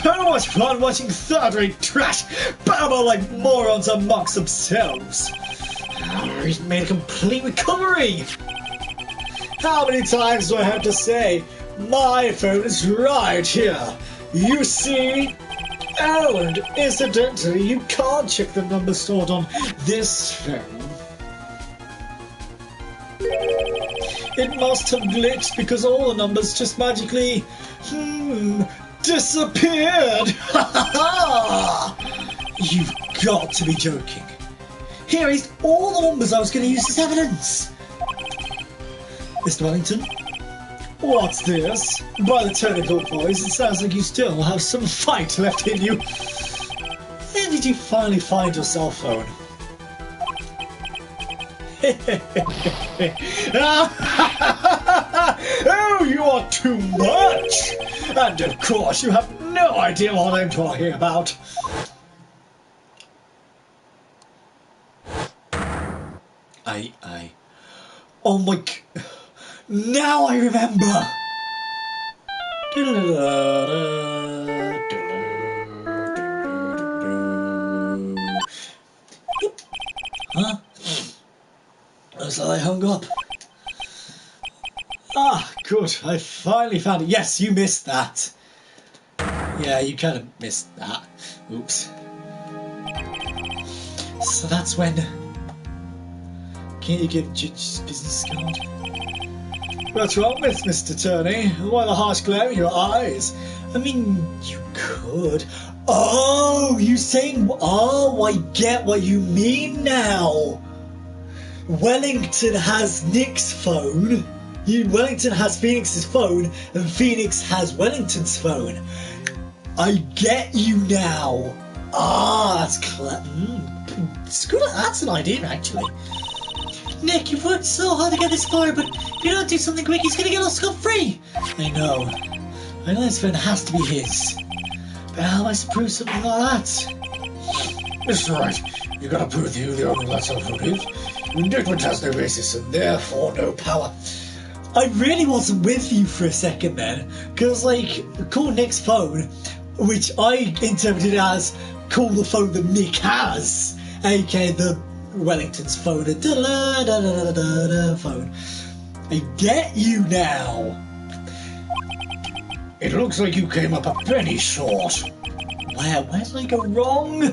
so much fun watching third-rate trash babble like morons amongst themselves. He's made a complete recovery. How many times do I have to say, my phone is right here? You see? Oh, and incidentally, you can't check the number stored on this phone. It must have glitched because all the numbers just magically, disappeared! You've got to be joking. Here is all the numbers I was going to use as evidence. Mr. Wellington, what's this? By the tone of your voice, it sounds like you still have some fight left in you. Where did you finally find your cell phone? Oh, you are too much! And of course, you have no idea what I'm talking about. Oh my... Now I remember! Huh? Looks like I hung up. Ah, good. I finally found it. Yes, you missed that. Yeah, you kind of missed that. Oops. So that's when... Can you give Judge's business card? What's wrong with Mr. Turney? Why the harsh glare in your eyes? I mean, you could. Oh, you saying... Oh, I get what you mean now. Wellington has Nick's phone. Wellington has Phoenix's phone, and Phoenix has Wellington's phone. I get you now. Ah, that's clever. That's an idea, actually. Nick, you've worked so hard to get this far, but if you don't do something quick, he's gonna get off scot-free. I know this phone has to be his. But how am I supposed to prove something like that? That's right. You gotta prove who the owner of that cell phone is. Indictment has no basis and therefore no power. I really wasn't with you for a second then, because like, call Nick's phone, which I interpreted as call the phone that Nick has, aka the Wellington's phone, the phone. I get you now. It looks like you came up a penny short. Wow, where did I go wrong?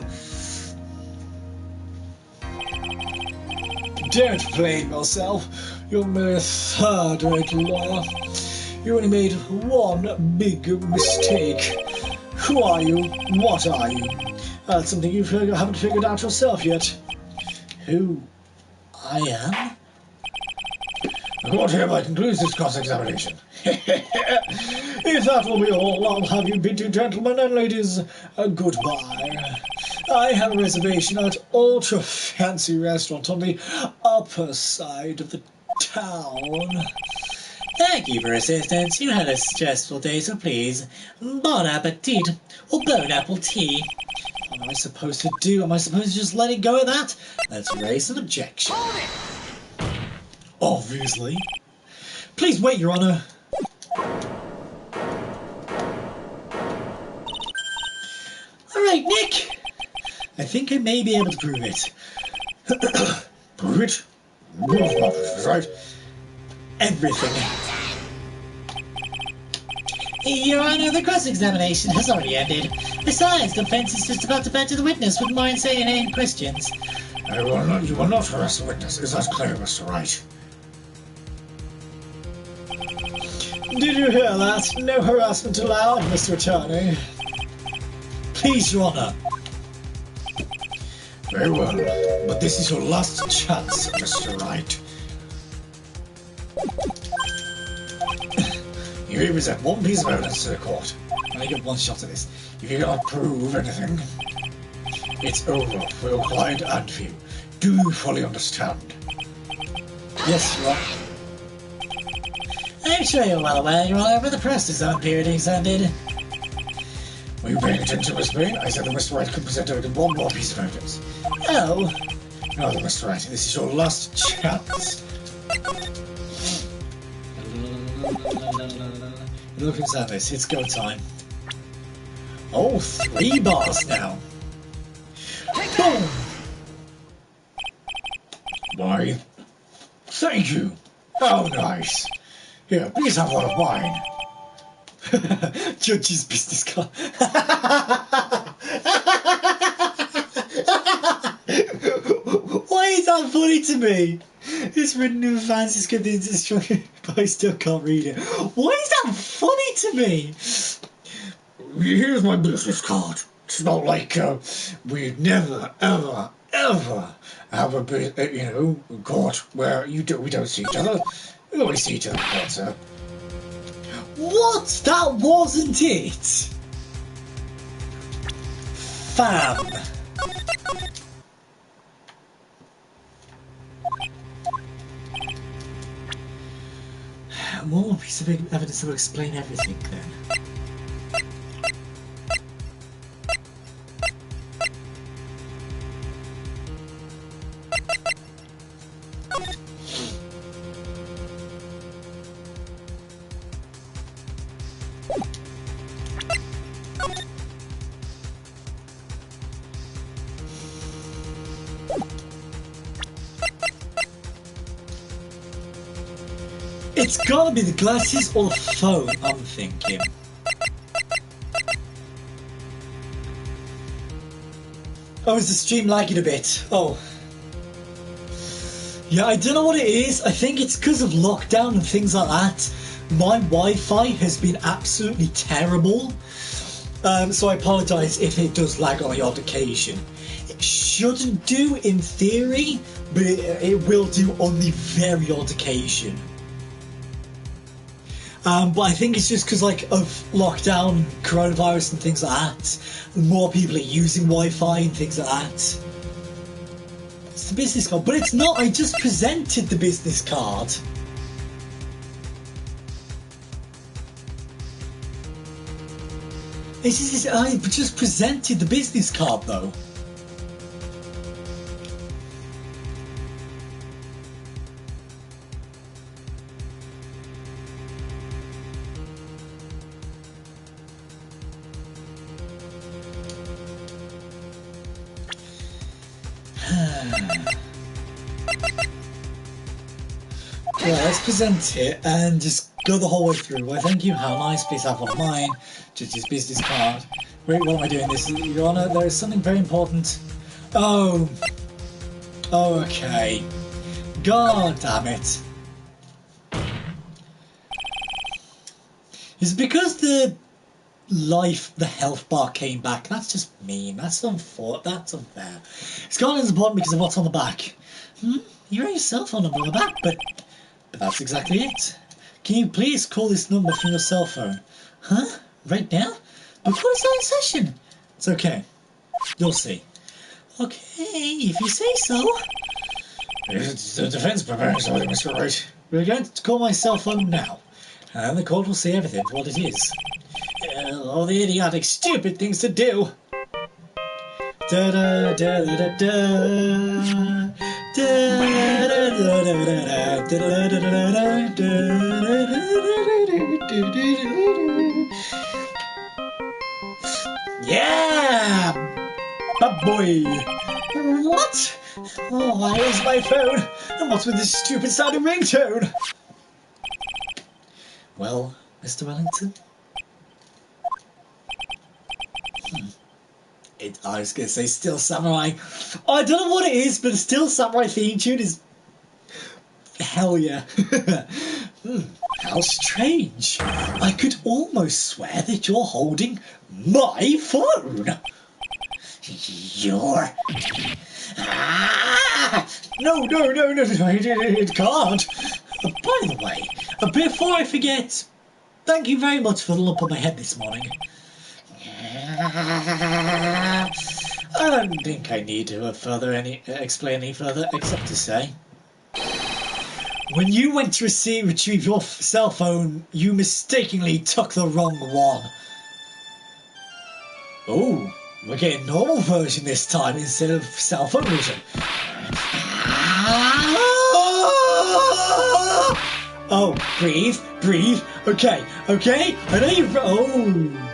Don't blame yourself. You're merely a third-rate lawyer. You only made one big mistake. Who are you? What are you? That's something you haven't figured out yourself yet. Who I am? The court hereby concludes this cross-examination. If that will be all, I'll have you bid you gentlemen and ladies goodbye. I have a reservation at Ultra Fancy Restaurant on the upper side of the town. Thank you for assistance. You had a stressful day, so please, bon appetit, or bon appetit. What am I supposed to do? Am I supposed to just let it go at that? Let's raise an objection. Obviously. Please wait, Your Honour. Alright, Nick. I think I may be able to prove it. Prove it? Right? Everything. Your Honor, the cross-examination has already ended. Besides, the defense is just about to badger the witness. Wouldn't mind saying any questions. You will not harass the witness. Is that clear, Mr. Wright? Did you hear that? No harassment allowed, Mr. Attorney. Please, Your Honour. Very well, but this is your last chance, Mr. Wright. You may present one piece of evidence to the court. I get one shot at this. If you cannot prove anything, it's over for your client and for you. Do you fully understand? Yes, Your Honour. I'm sure you're well aware, Your Honor, but the press-design period is ended. Were you paying attention, Miss Bain? I said that Mr. Wright could present one more piece of evidence. Oh. No, Mr. Wright, this is your last chance. Looking at this, it's go time. Oh, 3 bars now. Boom! Why, thank you. How nice. Here, please have one of mine. Judge's business card. Why is that funny to me? It's written in fancy script instruction, but I still can't read it. Why is that funny to me? Here's my business card. It's not like we'd never, ever, ever have a court where we don't see each other. We always see each other in court, sir. What? That wasn't it? Fam. One more piece of evidence that will explain everything then. It's gotta be the glasses or the phone, I'm thinking. Oh, is the stream lagging a bit? Oh. Yeah, I don't know what it is. I think it's because of lockdown and things like that. My Wi-Fi has been absolutely terrible. So I apologise if it does lag on the odd occasion. It shouldn't do in theory, but it will do on the very odd occasion. But I think it's just because of lockdown, coronavirus and things like that. More people are using Wi-Fi and things like that. It's the business card, but it's not. I just presented the business card. I just presented the business card though. Well, let's present it and just go the whole way through. Why, thank you, how nice, please have one of mine. Just his business card. Wait, what am I doing this? Your Honour, there is something very important. Oh. Okay. God damn it. It's because the health bar came back. That's just mean. That's unfair. That's unfair. It's gone as important because of what's on the back. You wrote your cell phone number on the back, but that's exactly it. Can you please call this number from your cell phone? Huh? Right now? Before it's not in session. It's okay. You'll see. Okay, if you say so. It's the defense preparing something, Mr. Wright. We're going to call my cell phone now. And the court will see everything for what it is. All the idiotic, stupid things to do. Da da da da da da. Yeah, bad boy. What? Oh, why is my phone? And what's with this stupid sounding ringtone? Well, Mr. Wellington. I was going to say Still Samurai. I don't know what it is, but the Still Samurai theme tune is... Hell yeah. How strange. I could almost swear that you're holding my phone. You're... Ah! No, it can't. By the way, before I forget, thank you very much for the lump on my head this morning. I don't think I need to explain any further, except to say, when you went to retrieve your cell phone, you mistakenly took the wrong one. Oh, we're getting normal version this time instead of cell phone version. Oh, breathe. Okay. I know you've... Oh.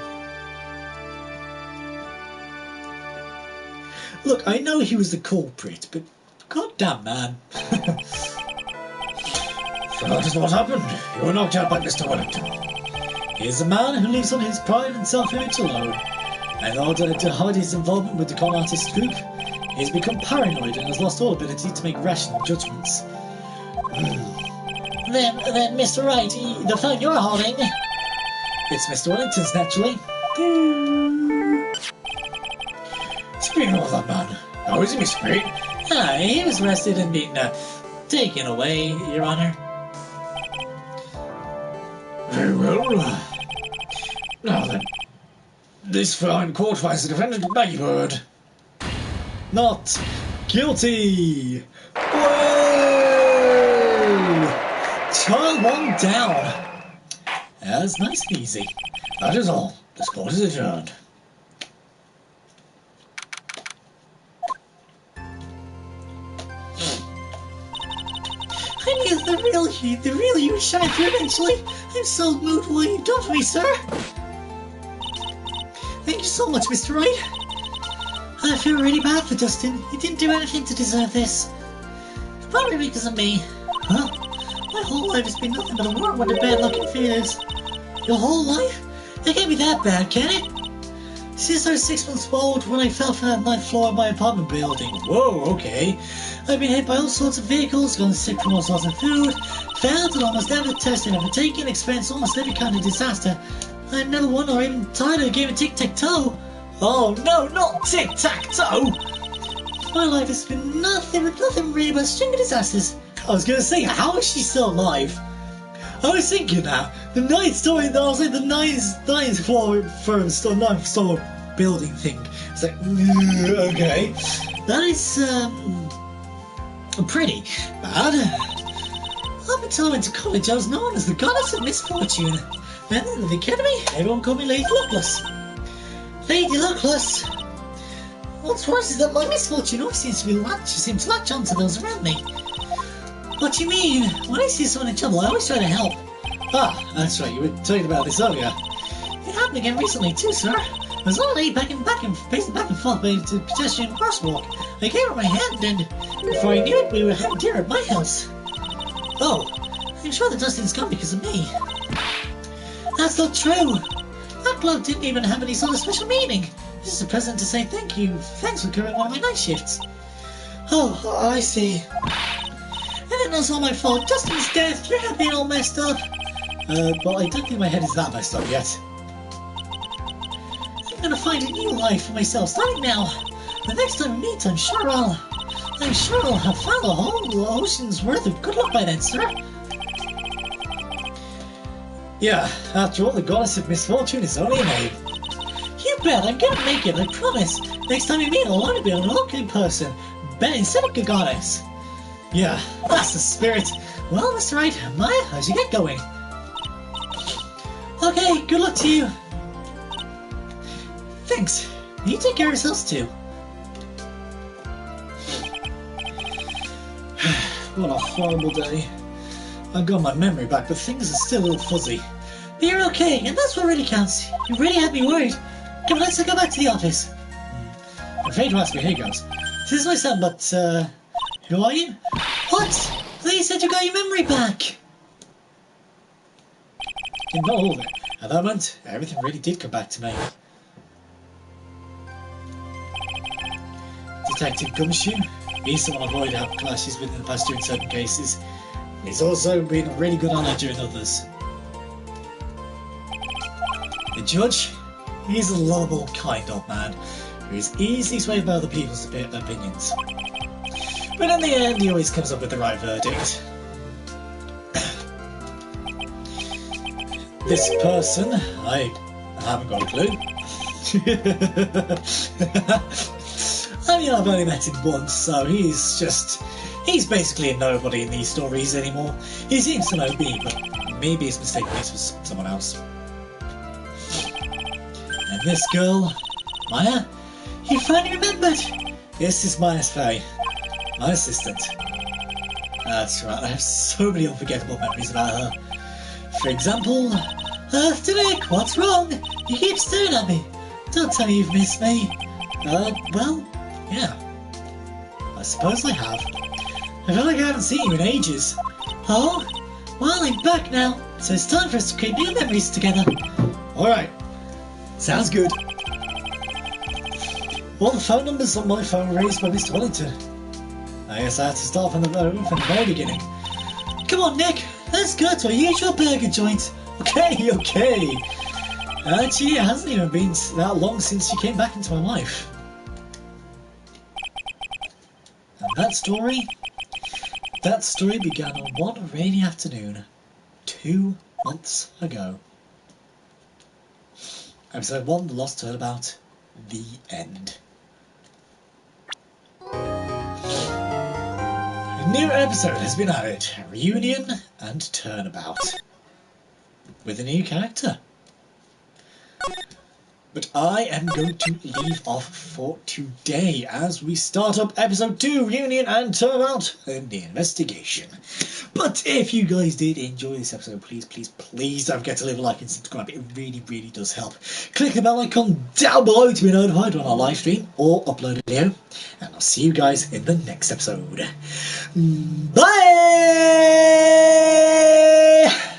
Look, I know he was the culprit, but goddamn, man. So that is what happened. You were knocked out by Mr. Wellington. He is a man who lives on his pride and self-image alone. And in order to hide his involvement with the con artist group, he has become paranoid and has lost all ability to make rational judgments. Then, Mr. Wright, the phone you're holding... It's Mr. Wellington's, naturally. Speaking of that man, how is he, Mr. Wright? He was arrested and being taken away, Your Honour. Very well. Now then, this fine court finds the defendant by word not guilty. Whoa! Child one down. That's nice and easy. That is all. This court is adjourned. I knew the real you would shine through eventually. I'm so moved with what you've done for me, sir. Thank you so much, Mr. Wright. I feel really bad for Dustin. He didn't do anything to deserve this. Probably because of me. Huh? My whole life has been nothing but a whirlwind of bad luck and fears. Your whole life? It can't be that bad, can it? Since I was 6 months old, when I fell from the 9th floor of my apartment building. Whoa, okay. I've been hit by all sorts of vehicles, gotten sick from all sorts of food, failed at almost every test I've ever taken, experienced almost every kind of disaster. I've never won or even tired of a game of tic-tac-toe. Oh no, not tic-tac-toe! My life has been nothing really but a string of disasters. I was going to say, how is she still alive? I was thinking that. The 9th story, I was like the 9th floor first, or 9th story building thing. It's like, okay. That is, pretty bad. Up until I went to college, I was known as the goddess of misfortune. Then in the academy, everyone called me Lady Luckless. Lady Luckless. What's worse is that my misfortune always seems to latch onto those around me. What do you mean? When I see someone in trouble, I always try to help. Ah, that's right, you were talking about this earlier. It happened again recently too, sir. I was already pacing back and forth by the pedestrian crosswalk. I gave her my hand, and before I knew it, we were having dinner at my house. Oh, I'm sure that Dustin's gone because of me. That's not true. That glove didn't even have any sort of special meaning. This is a present to say thank you. Thanks for covering one of my night shifts. Oh, I see. And it was all my fault. Dustin's death. You're happy and all messed up. Well, I don't think my head is that messed up yet. I'm gonna find a new life for myself starting now. The next time we meet, I'm sure I'll have found a whole ocean's worth of good luck by then, sir. Yeah, after all, the goddess of misfortune is only a name. You bet, I'm gonna make it, I promise. Next time we meet, I'll want to be a lucky person. Bet instead of a goddess. Yeah, that's the spirit. Well, Mr. Wright, Maya, how'd you get going? Okay, good luck to you. Thanks. You take care of yourselves too. What a horrible day. I got my memory back, but things are still a little fuzzy. But you're okay, and that's what really counts. You really had me worried. Come on, let's go back to the office. I'm afraid to ask you, here goes. This is my son, but, who are you? What? I thought you said you got your memory back. Not all of it. At that moment, everything really did come back to me. Detective Gumshoe. He's someone I've avoided having clashes with in the past during certain cases. He's also been a really good ally during others. The judge, he's a lovable, kind old man who is easily swayed by other people's opinions. But in the end, he always comes up with the right verdict. This person, I haven't got a clue. I mean, I've only met him once, so he's basically a nobody in these stories anymore. He seems to know me, but maybe he's mistaken me for someone else. And this girl, Maya, You finally remembered. this is Maya's Faye, my assistant. That's right, I have so many unforgettable memories about her. For example, After Nick, what's wrong? You keep staring at me. Don't tell me you've missed me. well, yeah. I suppose I have. I feel like I haven't seen you in ages. Oh? Well, I'm back now, so it's time for us to create new memories together. Alright. Sounds good. All the phone numbers on my phone were raised by Mr. Wellington. I guess I had to start from the very beginning. Come on, Nick. Let's go to our usual burger joint. Okay, okay. Actually, it hasn't even been that long since you came back into my life. And that story began on one rainy afternoon 2 months ago. Episode 1, The Lost Turnabout, the end. A new episode has been added, Reunion and Turnabout, with a new character. But I am going to leave off for today as we start up episode 2, Reunion and Turnabout, and the investigation. But if you guys did enjoy this episode, please don't forget to leave a like and subscribe. It really does help. Click the bell icon down below to be notified when I live stream or upload a video. And I'll see you guys in the next episode. Bye!